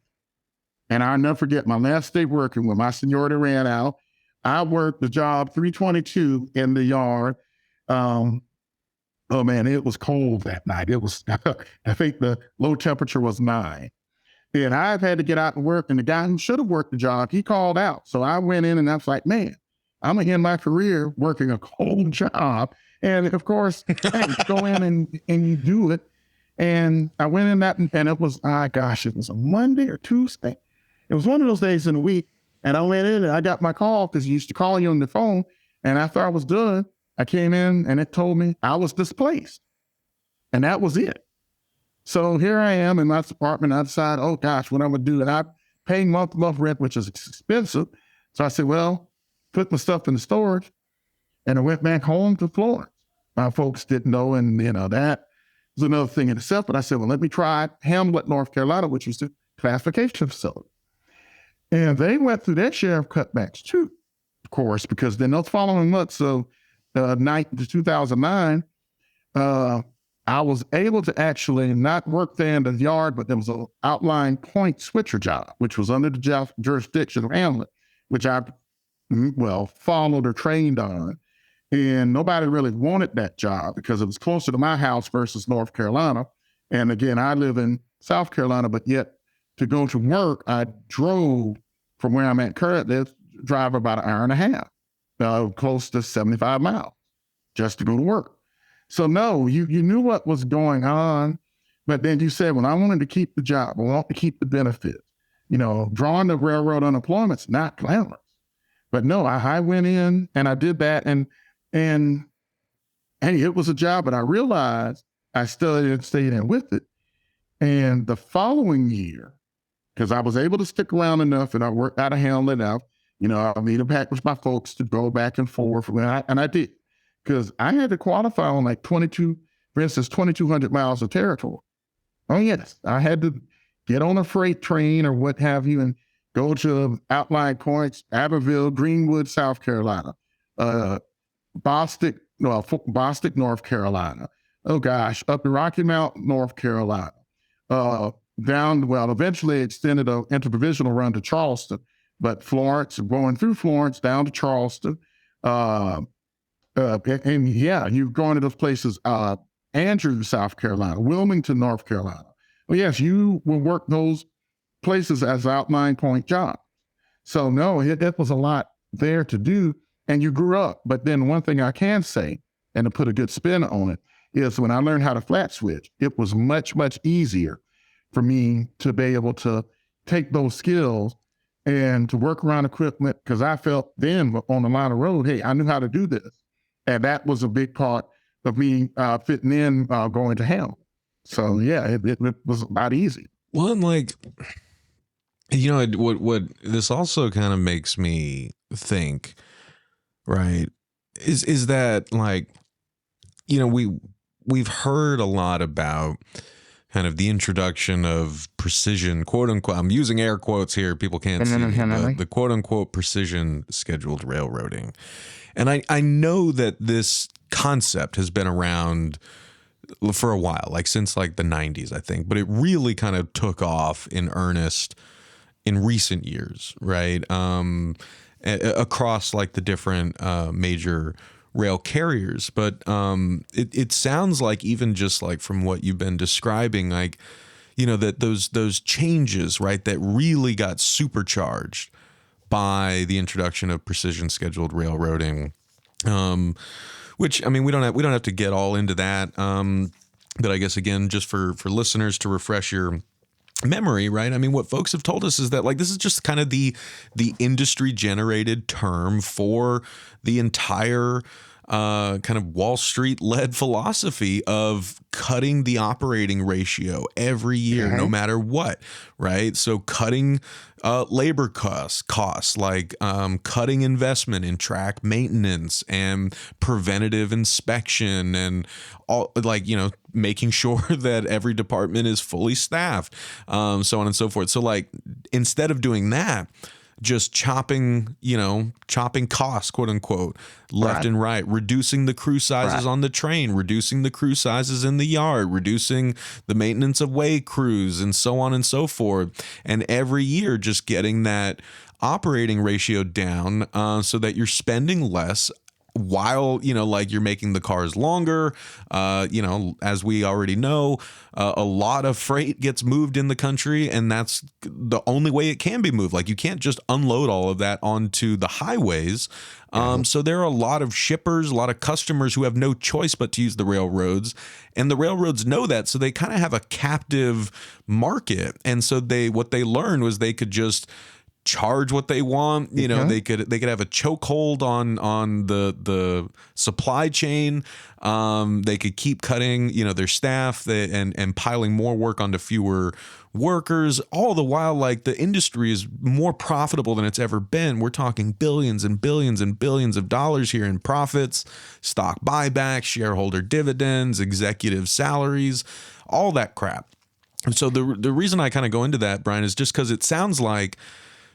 And I'll never forget my last day working when my seniority ran out. I worked the job 322 in the yard. Oh man, it was cold that night. It was, I think the low temperature was 9. And I've had to get out and work. And the guy who should have worked the job, he called out. So I went in and I was like, man, I'm going to end my career working a cold job. And of course, hey, go in and you do it. And I went in that, and it was, it was a Monday or Tuesday. It was one of those days in the week. And I went in and I got my call because he used to call you on the phone. And after I was done, I came in and it told me I was displaced. And that was it. So here I am in my apartment. I decided, oh gosh, what I'm going to do? And I'm paying month-to-month rent, which is expensive. So I said, well, put my stuff in the storage. And I went back home to Florence. My folks didn't know, and that was another thing in itself. But I said, well, let me try Hamlet, North Carolina, which was the classification facility. And they went through their share of cutbacks too, of course, because then those following months, so 2009, I was able to actually not work there in the yard, but there was an outline point switcher job, which was under the jurisdiction of Hamlet, which I, followed or trained on. And nobody really wanted that job because it was closer to my house versus North Carolina. And again, I live in South Carolina, but yet to go to work, I drove from where I'm at currently, drive about an hour and a half, close to 75 miles just to go to work. So no, you knew what was going on, but then you said, well, I wanted to keep the job. I want to keep the benefits. Drawing the railroad unemployment's not glamorous. But no, I went in and I did that, and it was a job, but I realized I stayed in with it. And the following year, because I was able to stick around enough and I worked out of Hamlet enough, I made a pact with my folks to go back and forth, and I did. Because I had to qualify on like 2,200 miles of territory. Oh yes, I had to get on a freight train or what have you and go to outlying points, Abbeville, Greenwood, South Carolina, Bostic, North Carolina. Oh gosh, up the Rocky Mountain, North Carolina. Eventually extended an interprovincial run to Charleston, but Florence, going through Florence down to Charleston. You're going to those places, Andrews, South Carolina, Wilmington, North Carolina. Well, yes, you will work those places as outline point jobs. So no, it was a lot there to do, and you grew up. But then one thing I can say, and to put a good spin on it, is when I learned how to flat switch, it was much, much easier for me to be able to take those skills and to work around equipment, because I felt then on the line of road, hey, I knew how to do this. And that was a big part of me fitting in, going to Hamlet. So yeah, it was about easy. Well, and what this also kind of makes me think, right, is that we've heard a lot about kind of the introduction of precision, quote unquote, I'm using air quotes here, people can't see me, but the quote unquote precision scheduled railroading. And I know that this concept has been around for a while, like since like the 90s, I think, but it really kind of took off in earnest in recent years, right? Across like the different major rail carriers. But it sounds like, even just like from what you've been describing, like, that those changes, right, that really got supercharged by the introduction of precision scheduled railroading, which, I mean, we don't have to get all into that. But I guess, again, just for listeners to refresh your memory, right? I mean, what folks have told us is that like this is just kind of the industry generated term for the entire kind of Wall Street led philosophy of cutting the operating ratio every year, no matter what, right? So cutting labor costs like cutting investment in track maintenance and preventative inspection and all, like, you know, making sure that every department is fully staffed, so on and so forth. So like instead of doing that, just chopping costs, quote unquote, left and right, reducing the crew sizes on the train, reducing the crew sizes in the yard, reducing the maintenance of way crews, and so on and so forth. And every year just getting that operating ratio down so that you're spending less while, you know, like you're making the cars longer. You know, as we already know, a lot of freight gets moved in the country, and that's the only way it can be moved. Like you can't just unload all of that onto the highways. So there are a lot of shippers, a lot of customers who have no choice but to use the railroads, and the railroads know that. So they kind of have a captive market. And so what they learned was they could just charge what they want. You know, they could have a chokehold on the supply chain. They could keep cutting, you know, their staff and piling more work onto fewer workers. All the while, like the industry is more profitable than it's ever been. We're talking billions and billions and billions of dollars here in profits, stock buybacks, shareholder dividends, executive salaries, all that crap. And so the reason I kind of go into that, Bryan, is just because it sounds like,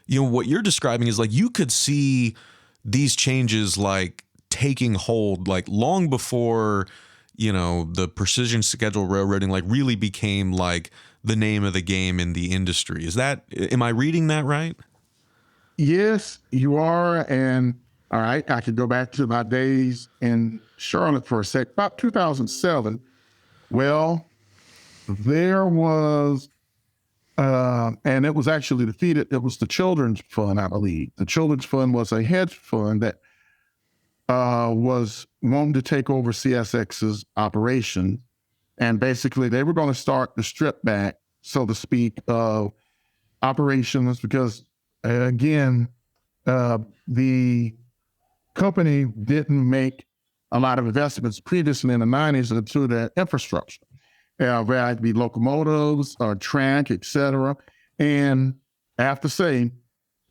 you know, what you're describing is like you could see these changes like taking hold like long before, you know, the precision schedule railroading like really became like the name of the game in the industry. Am I reading that right? Yes, you are. And all right, I could go back to my days in Charlotte for a sec. About 2007. Well, there was and it was actually defeated. It was the Children's Fund, I believe. The Children's Fund was a hedge fund that was wanting to take over CSX's operation. And basically, they were going to start the strip back, so to speak, of operations because, again, the company didn't make a lot of investments previously in the 90s into their infrastructure. Whether it be locomotives or track, et cetera. And I have to say,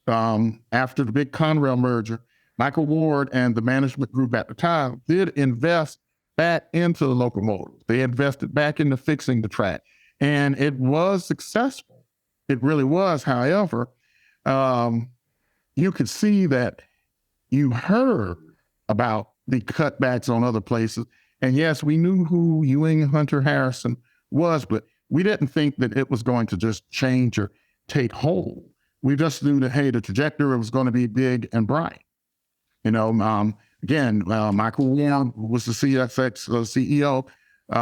after the big Conrail merger, Michael Ward and the management group at the time did invest back into the locomotives. They invested back into fixing the track. And it was successful. It really was. However, you could see that you heard about the cutbacks on other places. And yes, we knew who Ewing Hunter Harrison was, but we didn't think that it was going to just change or take hold. We just knew that, hey, the trajectory was going to be big and bright. You know, Michael Ward was the CSX CEO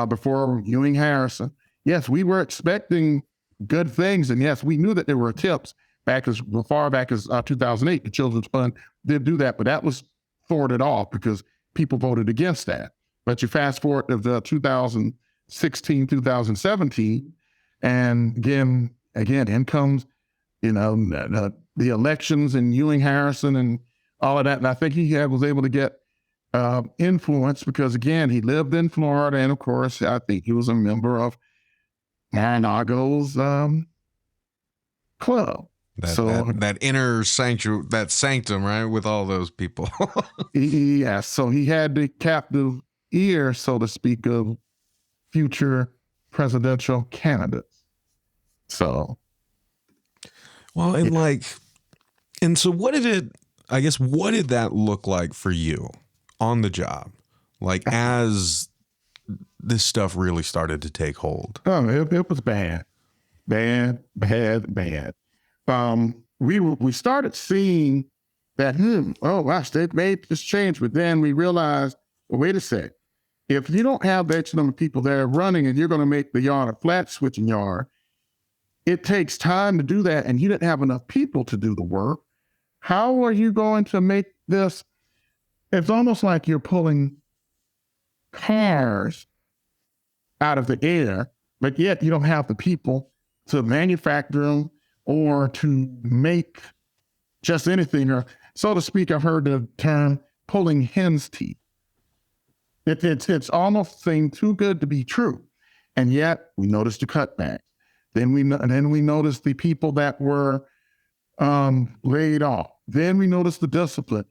before Ewing Harrison. Yes, we were expecting good things. And yes, we knew that there were tips back as far back as 2008. The Children's Fund did do that, but that was thwarted off because people voted against that. But you fast forward to the 2016, 2017, and again, in comes, you know, the elections and Ewing Harrison and all of that. And I think he was able to get influence because, again, he lived in Florida. And of course, I think he was a member of Marinago's club. That inner sanctuary, that sanctum, right, with all those people. So he had the captive ear, so to speak, of future presidential candidates. So, well, and so what did that look like for you on the job? Like as this stuff really started to take hold? Oh, it was bad. We started seeing that, oh gosh, they've made this change, but then we realized, well, wait a sec. If you don't have the X number of people there running and you're going to make the yard a flat switching yard, it takes time to do that and you didn't have enough people to do the work. How are you going to make this? It's almost like you're pulling cars out of the air, but yet you don't have the people to manufacture them or to make just anything, or so to speak. I've heard the term pulling hen's teeth. It's almost seemed too good to be true. And yet we noticed the cutback. Then we noticed the people that were laid off. Then we noticed the discipline.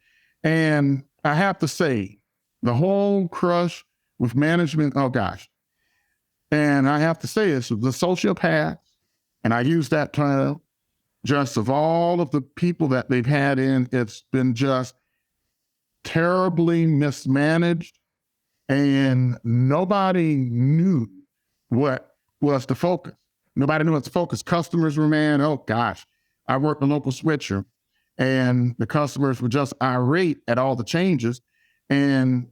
And I have to say, the whole crush with management, oh gosh. And I have to say this, the sociopaths, and I use that term, just of all of the people that they've had in, it's been just terribly mismanaged, and nobody knew what was the focus. Nobody knew what's the focus. Customers were mad. Oh gosh, I worked a local switcher, and the customers were just irate at all the changes, and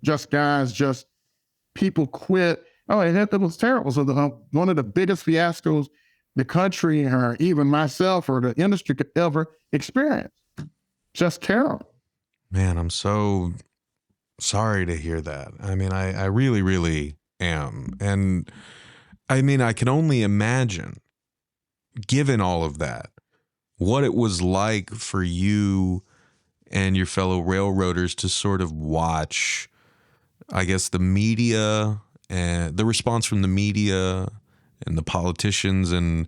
people quit. Oh, it was terrible. So one of the biggest fiascos the country, or even myself, or the industry could ever experience. Just terrible. Man, I'm so sorry to hear that. I mean, I really, really am. And I mean, I can only imagine, given all of that, what it was like for you and your fellow railroaders to sort of watch, I guess, the media and the response from the media and the politicians and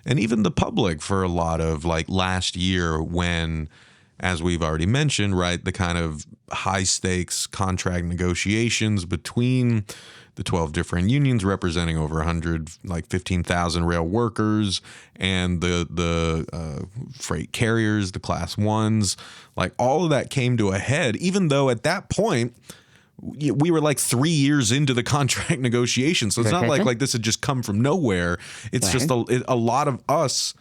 even the public for a lot of like last year when, as we've already mentioned, right, the kind of high stakes contract negotiations between the 12 different unions representing over 15,000 rail workers and the freight carriers, the class ones, like all of that came to a head, even though at that point we were like 3 years into the contract negotiation. So it's not like this had just come from nowhere. It's just a lot of us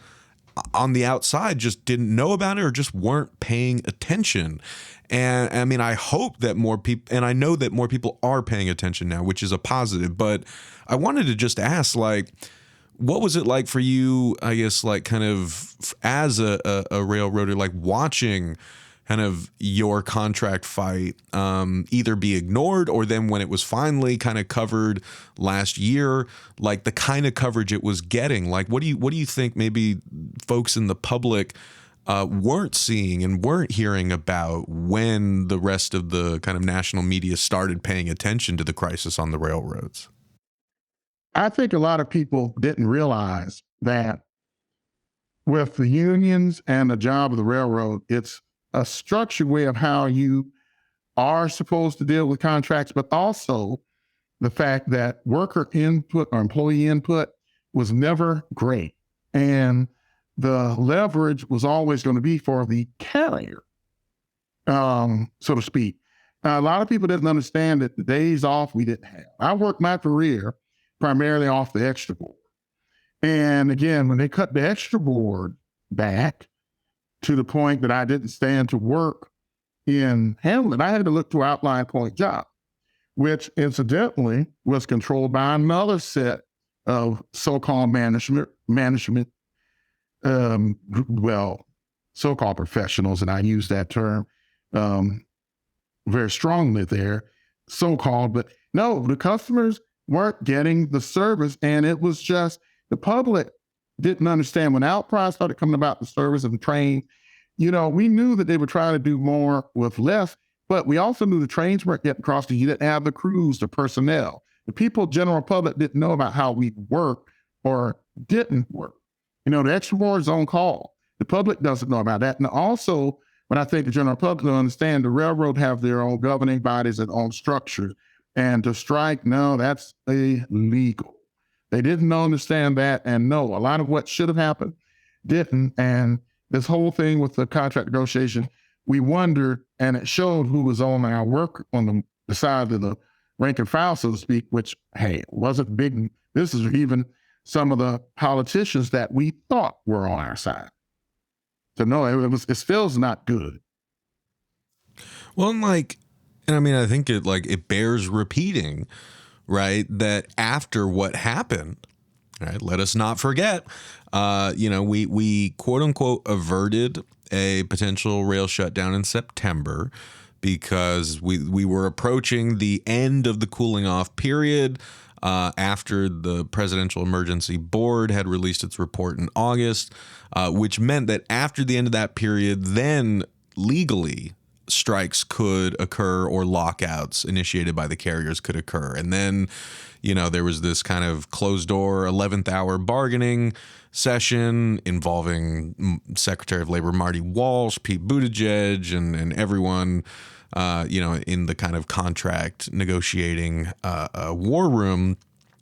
on the outside just didn't know about it or just weren't paying attention. And I mean, I hope that more people, and I know that more people are paying attention now, which is a positive, but I wanted to just ask, like, what was it like for you, I guess, like kind of as a railroader, like watching kind of your contract fight either be ignored, or then when it was finally kind of covered last year, like the kind of coverage it was getting? Like, what do you think maybe folks in the public weren't seeing and weren't hearing about when the rest of the kind of national media started paying attention to the crisis on the railroads? I think a lot of people didn't realize that with the unions and the job of the railroad, it's a structured way of how you are supposed to deal with contracts, but also the fact that worker input or employee input was never great. And the leverage was always going to be for the carrier, so to speak. A lot of people didn't understand that the days off we didn't have. I worked my career primarily off the extra board. And again, when they cut the extra board back to the point that I didn't stand to work in Hamlet, I had to look to outline point job, which incidentally was controlled by another set of so-called management, so-called professionals, and I use that term very strongly there, so-called, but no, the customers weren't getting the service, and it was just the public didn't understand. When outcry started coming about the service of the train, we knew that they were trying to do more with less, but we also knew the trains weren't getting across. You didn't have the crews, the personnel. The people, general public, didn't know about how we worked or didn't work. The extra board is on call. The public doesn't know about that. And also, when I think the general public will understand, the railroad have their own governing bodies and own structures. And to strike, no, that's illegal. They didn't understand that. And no, a lot of what should have happened didn't. And this whole thing with the contract negotiation, we wondered, and it showed who was on our work on the side of the rank and file, so to speak, which, hey, wasn't big. This is even some of the politicians that we thought were on our side. So no, it still not good. Well, and I mean, I think it bears repeating, right? That after what happened, right? Let us not forget, we quote unquote averted a potential rail shutdown in September because we were approaching the end of the cooling off period. after the Presidential Emergency Board had released its report in August, which meant that after the end of that period, then legally strikes could occur or lockouts initiated by the carriers could occur. And then, there was this kind of closed door 11th hour bargaining session involving Secretary of Labor Marty Walsh, Pete Buttigieg, and everyone, in the kind of contract negotiating war room.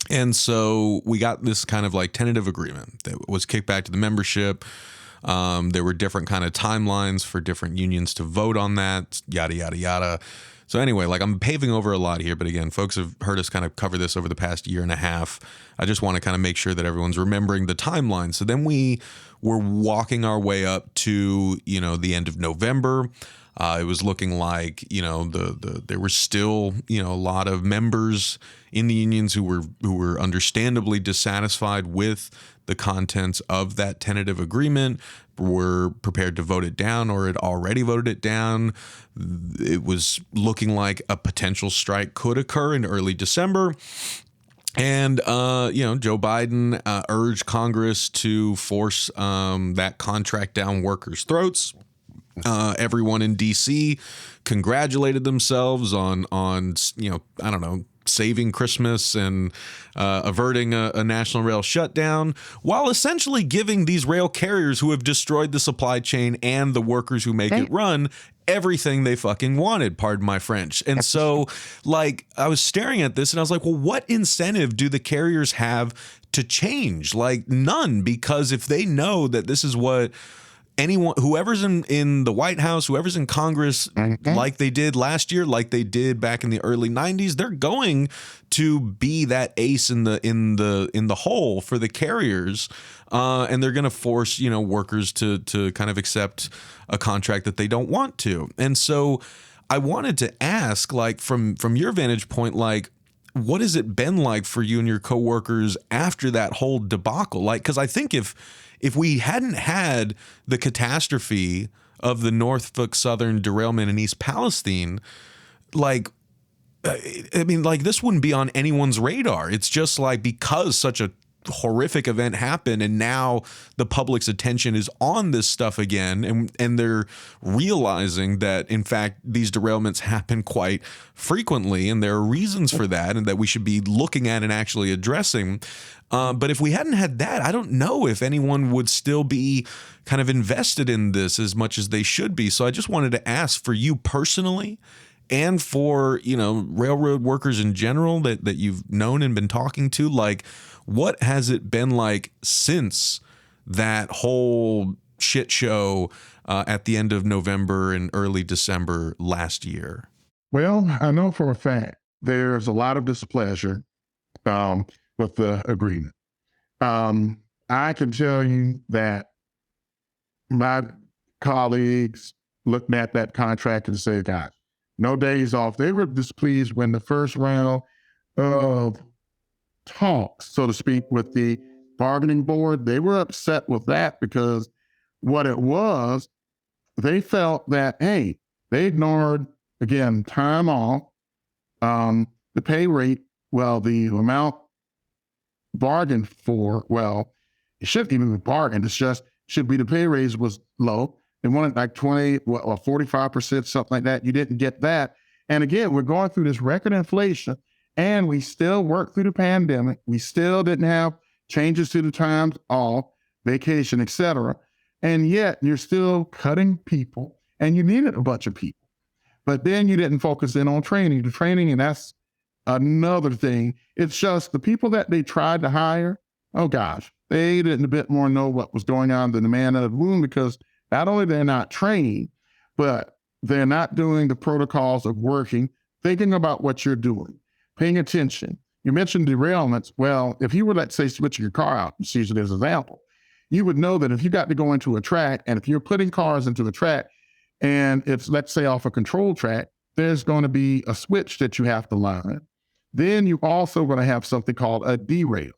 And so we got this kind of like tentative agreement that was kicked back to the membership. There were different kind of timelines for different unions to vote on that, yada, yada, yada. So anyway, like I'm paving over a lot here, but again, folks have heard us kind of cover this over the past year and a half. I just want to kind of make sure that everyone's remembering the timeline. So then we were walking our way up to, the end of November. It was looking like, there were still, a lot of members in the unions who were understandably dissatisfied with the contents of that tentative agreement, were prepared to vote it down or had already voted it down. It was looking like a potential strike could occur in early December. And, Joe Biden urged Congress to force that contract down workers' throats. Everyone in D.C. congratulated themselves on saving Christmas and averting a national rail shutdown, while essentially giving these rail carriers who have destroyed the supply chain and the workers who make it run everything they fucking wanted, pardon my French. And so, like, I was staring at this and I was like, well, what incentive do the carriers have to change? Like, none, because if they know that this is what whoever's in the White House, whoever's in Congress, like they did last year, like they did back in the early 90s, they're going to be that ace in the hole for the carriers, and they're going to force workers to kind of accept a contract that they don't want to. And so I wanted to ask, like, from your vantage point, like, what has it been like for you and your coworkers after that whole debacle? Like, because I think if we hadn't had the catastrophe of the Norfolk Southern derailment in East Palestine, like, this wouldn't be on anyone's radar. It's just like, because such a horrific event happened and now the public's attention is on this stuff again, and they're realizing that in fact these derailments happen quite frequently and there are reasons for that and that we should be looking at and actually addressing. But if we hadn't had that, I don't know if anyone would still be kind of invested in this as much as they should be. So I just wanted to ask, for you personally and for, railroad workers in general that you've known and been talking to, like, what has it been like since that whole shit show at the end of November and early December last year? Well, I know for a fact there's a lot of displeasure with the agreement. I can tell you that my colleagues looked at that contract and said, God, no days off. They were displeased when the first round of talks, so to speak, with the bargaining board, they were upset with that because what it was, they felt that, hey, they ignored, again, time off, the pay rate, well, the amount bargained for, well, it shouldn't even be bargained. It's just, should be the pay raise was low. They wanted like 20 or 45%, something like that. You didn't get that. And again, we're going through this record inflation and we still work through the pandemic. We still didn't have changes to the times off, vacation, et cetera. And yet you're still cutting people and you needed a bunch of people. But then you didn't focus in on training. The training, and that's another thing. It's just the people that they tried to hire, oh gosh, they didn't a bit more know what was going on than the man in the room, because not only they're not trained, but they're not doing the protocols of working, thinking about what you're doing, paying attention. You mentioned derailments. Well, if you were, let's say, switching your car out, just use it as an example, you would know that if you got to go into a track, and if you're putting cars into the track, and it's, let's say, off a control track, there's going to be a switch that you have to line. Then you also going to have something called a derail.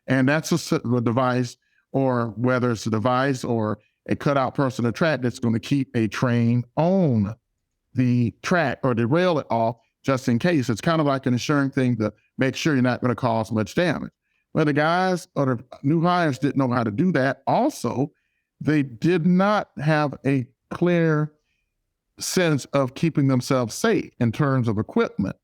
And that's a device, or whether it's a device or a cutout person on the track that's going to keep a train on the track or derail it off just in case. It's kind of like an insurance thing. The make sure you're not going to cause much damage. Well, the guys or the new hires didn't know how to do that. Also, they did not have a clear sense of keeping themselves safe in terms of equipment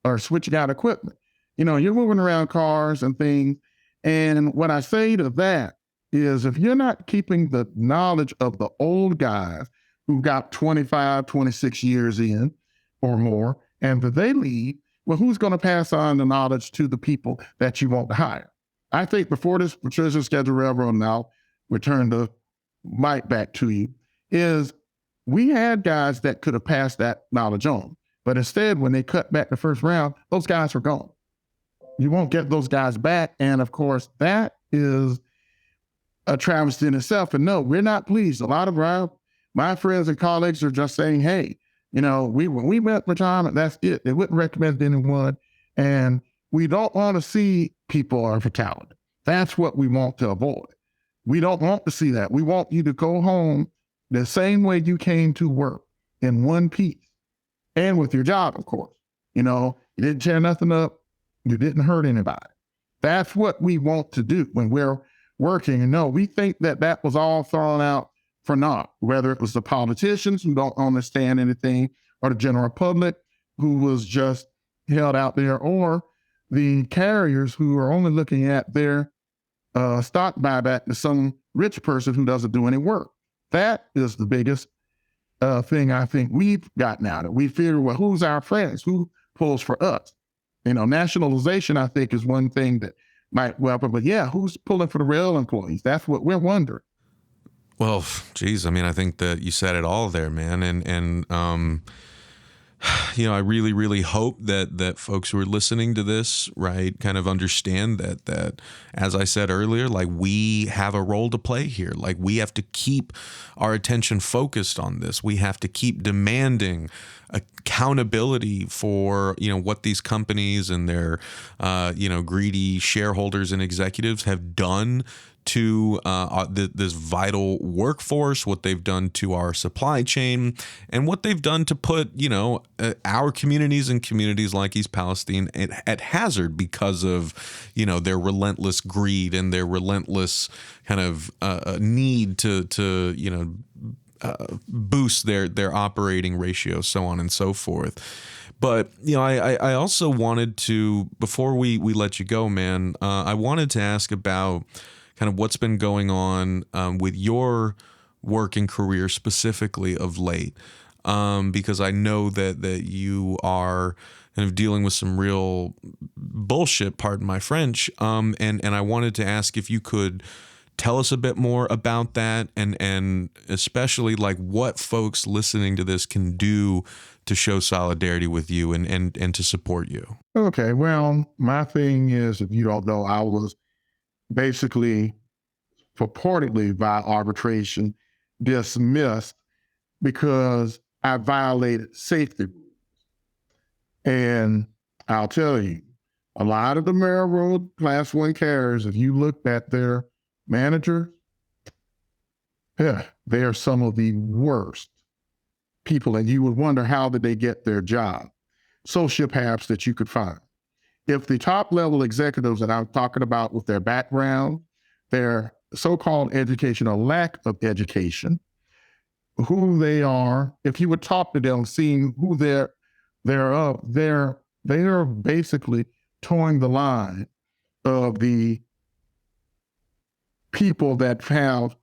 or switching out equipment. You're moving around cars and things. And what I say to that is if you're not keeping the knowledge of the old guys who got 25, 26 years in or more, and that they leave, well, who's going to pass on the knowledge to the people that you want to hire? I think before this precision schedule railroad, and I'll return the mic back to you, is we had guys that could have passed that knowledge on. But instead, when they cut back the first round, those guys were gone. You won't get those guys back. And of course, that is a travesty in itself. And no, we're not pleased. A lot of my friends and colleagues are just saying, hey, when we went retirement, that's it. They wouldn't recommend anyone. And we don't want to see people on fatality. That's what we want to avoid. We don't want to see that. We want you to go home the same way you came to work, in one piece, and with your job, of course. You didn't tear nothing up. You didn't hurt anybody. That's what we want to do when we're working. And no, we think that was all thrown out for naught, whether it was the politicians who don't understand anything or the general public who was just held out there, or the carriers who are only looking at their stock buyback to some rich person who doesn't do any work. That is the biggest thing I think we've gotten out of. We figure, well, who's our friends? Who pulls for us? Nationalization, I think, is one thing that might happen. But yeah, who's pulling for the rail employees? That's what we're wondering. Well, geez, I think that you said it all there, man. And I really, really hope that folks who are listening to this, right, kind of understand that, as I said earlier, like, we have a role to play here. Like, we have to keep our attention focused on this. We have to keep demanding accountability for, what these companies and their, greedy shareholders and executives have done to this vital workforce, what they've done to our supply chain, and what they've done to put, our communities and communities like East Palestine at hazard because of, their relentless greed and their relentless kind of need to boost their operating ratio, so on and so forth. But, I also wanted to, before we let you go, man, I wanted to ask about kind of what's been going on with your working career specifically of late, because I know that you are kind of dealing with some real bullshit, pardon my French, and I wanted to ask if you could tell us a bit more about that, and especially like what folks listening to this can do to show solidarity with you and to support you. Okay, well, my thing is, if you don't know, I was basically purportedly by arbitration dismissed because I violated safety rules. And I'll tell you, a lot of the railroad Class 1 carriers, if you looked at their managers, they are some of the worst people. And you would wonder, how did they get their job? Sociopaths that you could find. If the top level executives that I'm talking about, with their background, their so-called education or lack of education, who they are, if you would talk to them, seeing who they're basically towing the line of the people that have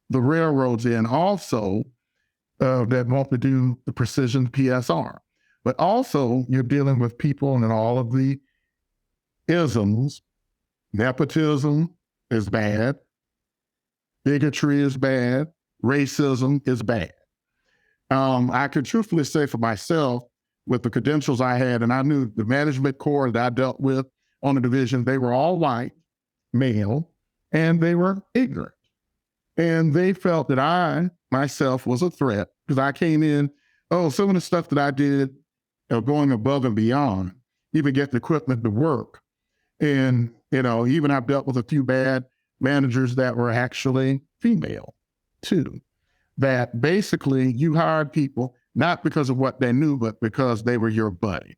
the railroads in, also that want to do the precision PSR. But also you're dealing with people and all of the isms. Nepotism is bad. Bigotry is bad. Racism is bad. I could truthfully say for myself, with the credentials I had, and I knew the management corps that I dealt with on the division, they were all white, male, and they were ignorant. And they felt that I, myself, was a threat because I came in, some of the stuff that I did, going above and beyond, even get the equipment to work. And, even I've dealt with a few bad managers that were actually female too, that basically you hired people not because of what they knew, but because they were your buddy.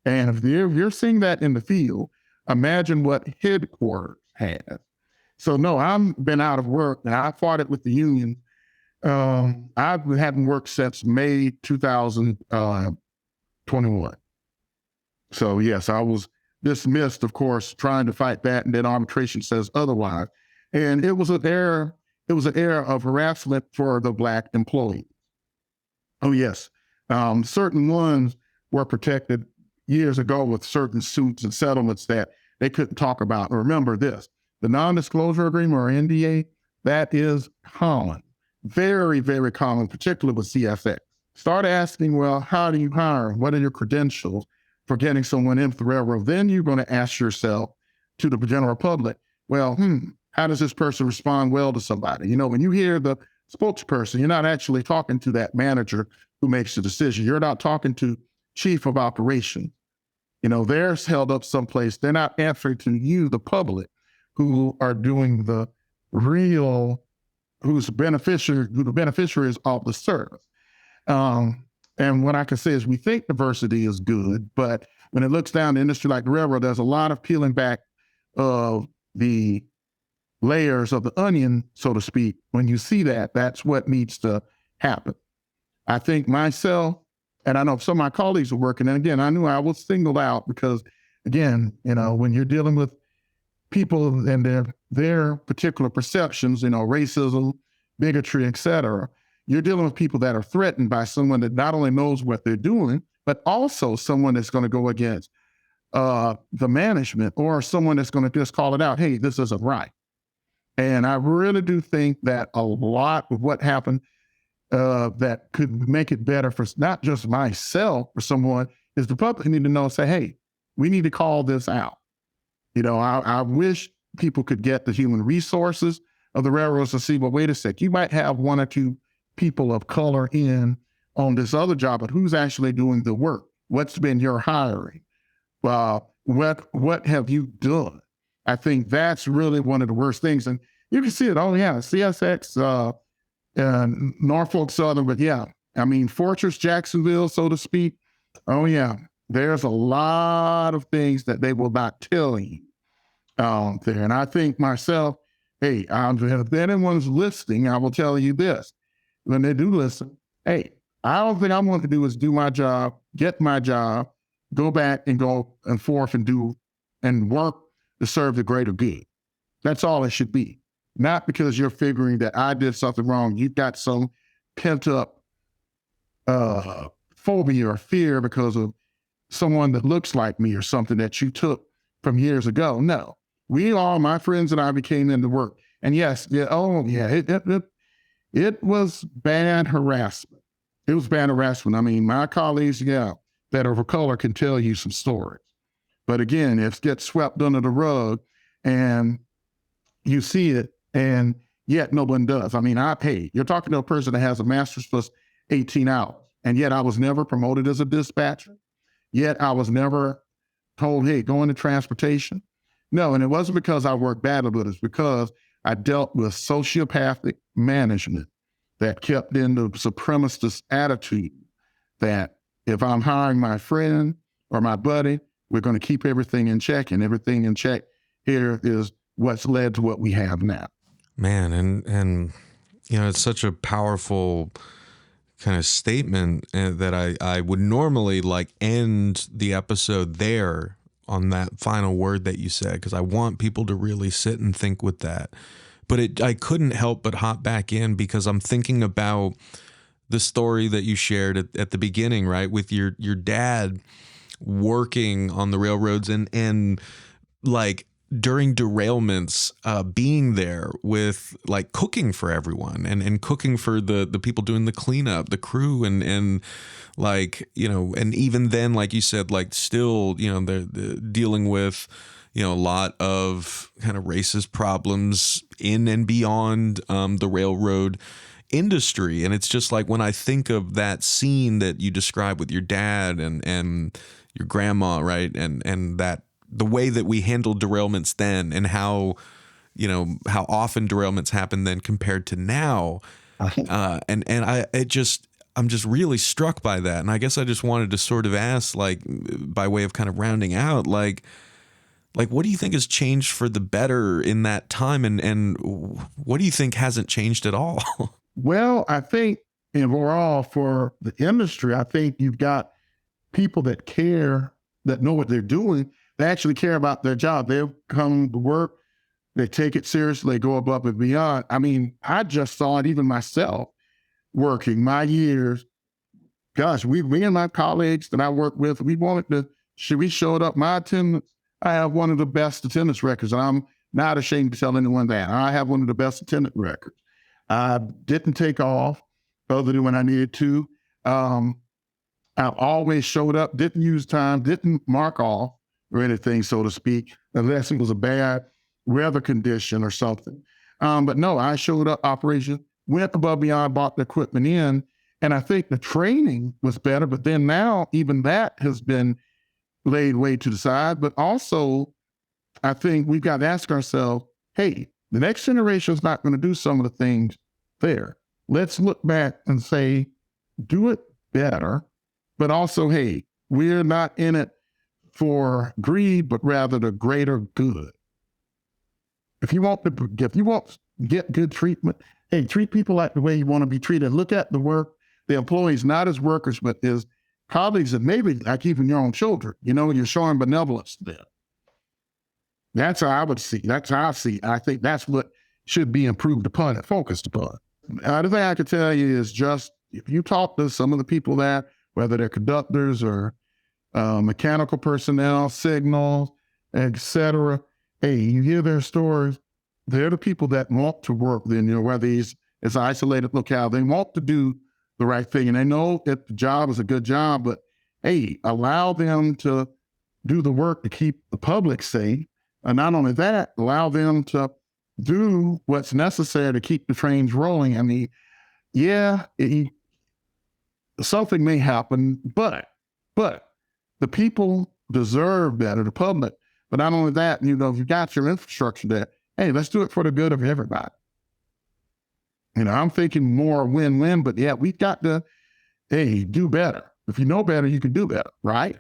And if you're seeing that in the field, imagine what headquarters has. So no, I've been out of work and I fought it with the union. I hadn't worked since May 2021. So yes, I was dismissed, of course, trying to fight that, and then arbitration says otherwise. And it was an error. It was an error of harassment for the Black employee. Oh yes, certain ones were protected years ago with certain suits and settlements that they couldn't talk about. And remember this: the non-disclosure agreement, or NDA, that is common, very, very common, particularly with CSX. Start asking, well, how do you hire? What are your credentials for getting someone into the railroad? Then you're going to ask yourself, to the general public, well, how does this person respond well to somebody? When you hear the spokesperson, you're not actually talking to that manager who makes the decision. You're not talking to chief of operations. They're held up someplace. They're not answering to you, the public, who are doing the real, who the beneficiaries of the service. And what I can say is we think diversity is good, but when it looks down the industry like the railroad, there's a lot of peeling back of the layers of the onion, so to speak. When you see that, that's what needs to happen. I think myself, and I know some of my colleagues are working, and again, I knew I was singled out because, again, when you're dealing with people and their particular perceptions, racism, bigotry, et cetera, you're dealing with people that are threatened by someone that not only knows what they're doing, but also someone that's going to go against the management, or someone that's going to just call it out, hey, this isn't right. And I really do think that a lot of what happened that could make it better for not just myself, for someone, is the public need to know, say, hey, we need to call this out. I wish people could get the human resources of the railroads to see, well, wait a sec, you might have one or two people of color in on this other job, but who's actually doing the work? What's been your hiring? What have you done? I think that's really one of the worst things. And you can see it. Oh yeah, CSX, Norfolk Southern, but yeah, Fortress Jacksonville, so to speak. Oh yeah, there's a lot of things that they will not tell you there. And I think myself, hey, if anyone's listening, I will tell you this. When they do listen, hey, I don't think I want to do is do my job, get my job, go back and go and forth and do and work to serve the greater good. That's all it should be. Not because you're figuring that I did something wrong. You've got some pent up phobia or fear because of someone that looks like me or something that you took from years ago. No, we all, my friends and I, became into work. And yes, it was bad harassment. It was bad harassment. My colleagues, that are of color can tell you some stories. But again, it gets swept under the rug and you see it, and yet no one does. I pay. You're talking to a person that has a master's plus 18 hours, and yet I was never promoted as a dispatcher. Yet I was never told, hey, go into transportation. No, and it wasn't because I worked badly, but it's because I dealt with sociopathic management that kept in the supremacist attitude that if I'm hiring my friend or my buddy, we're going to keep everything in check, and everything in check here is what's led to what we have now. Man, and it's such a powerful kind of statement that I would normally end the episode there on that final word that you said, because I want people to really sit and think with that. But I couldn't help but hop back in because I'm thinking about the story that you shared at the beginning, right? With your dad working on the railroads and during derailments, being there with cooking for everyone and cooking for the people doing the cleanup, the crew, and and even then, like you said, still, they're dealing with, a lot of kind of racist problems in and beyond the railroad industry. And it's just when I think of that scene that you described with your dad and your grandma, right? And that the way that we handled derailments then, and how often derailments happen then compared to now. I'm just really struck by that. And I guess I just wanted to sort of ask, like, by way of kind of rounding out, like what do you think has changed for the better in that time? And what do you think hasn't changed at all? Well, I think overall for the industry, I think you've got people that care, that know what they're doing. They actually care about their job. They come to work, they take it seriously, they go above and beyond. I mean, I just saw it even myself working my years. Gosh, me and my colleagues that I worked with, we showed up. My attendance, I have one of the best attendance records, and I'm not ashamed to tell anyone that. I have one of the best attendance records. I didn't take off other than when I needed to. I've always showed up, didn't use time, didn't mark off or anything, so to speak, unless it was a bad weather condition or something. But no, I showed up, operation, went above beyond, bought the equipment in, and I think the training was better, but then now even that has been laid way to the side. But also, I think we've got to ask ourselves, hey, the next generation is not going to do some of the things there. Let's look back and say, do it better, but also, hey, we're not in it for greed, but rather the greater good. If you want to get good treatment, hey, treat people like the way you want to be treated. Look at the employees, not as workers, but as colleagues, and maybe like even your own children. You're showing benevolence to them. That's how I would see. That's how I see. I think that's what should be improved upon and focused upon. The thing I could tell you is just, if you talk to some of the people that, whether they're conductors or mechanical personnel, signals, etc., hey, you hear their stories. They're the people that want to work. Then, whether it's an isolated locale, they want to do the right thing, and they know that the job is a good job. But hey, allow them to do the work to keep the public safe. And not only that, allow them to do what's necessary to keep the trains rolling. I mean, something may happen, but the people deserve better, the public. But not only that, if you've got your infrastructure there, hey, let's do it for the good of everybody. I'm thinking more win-win, but yeah, we've got to, hey, do better. If you know better, you can do better, right?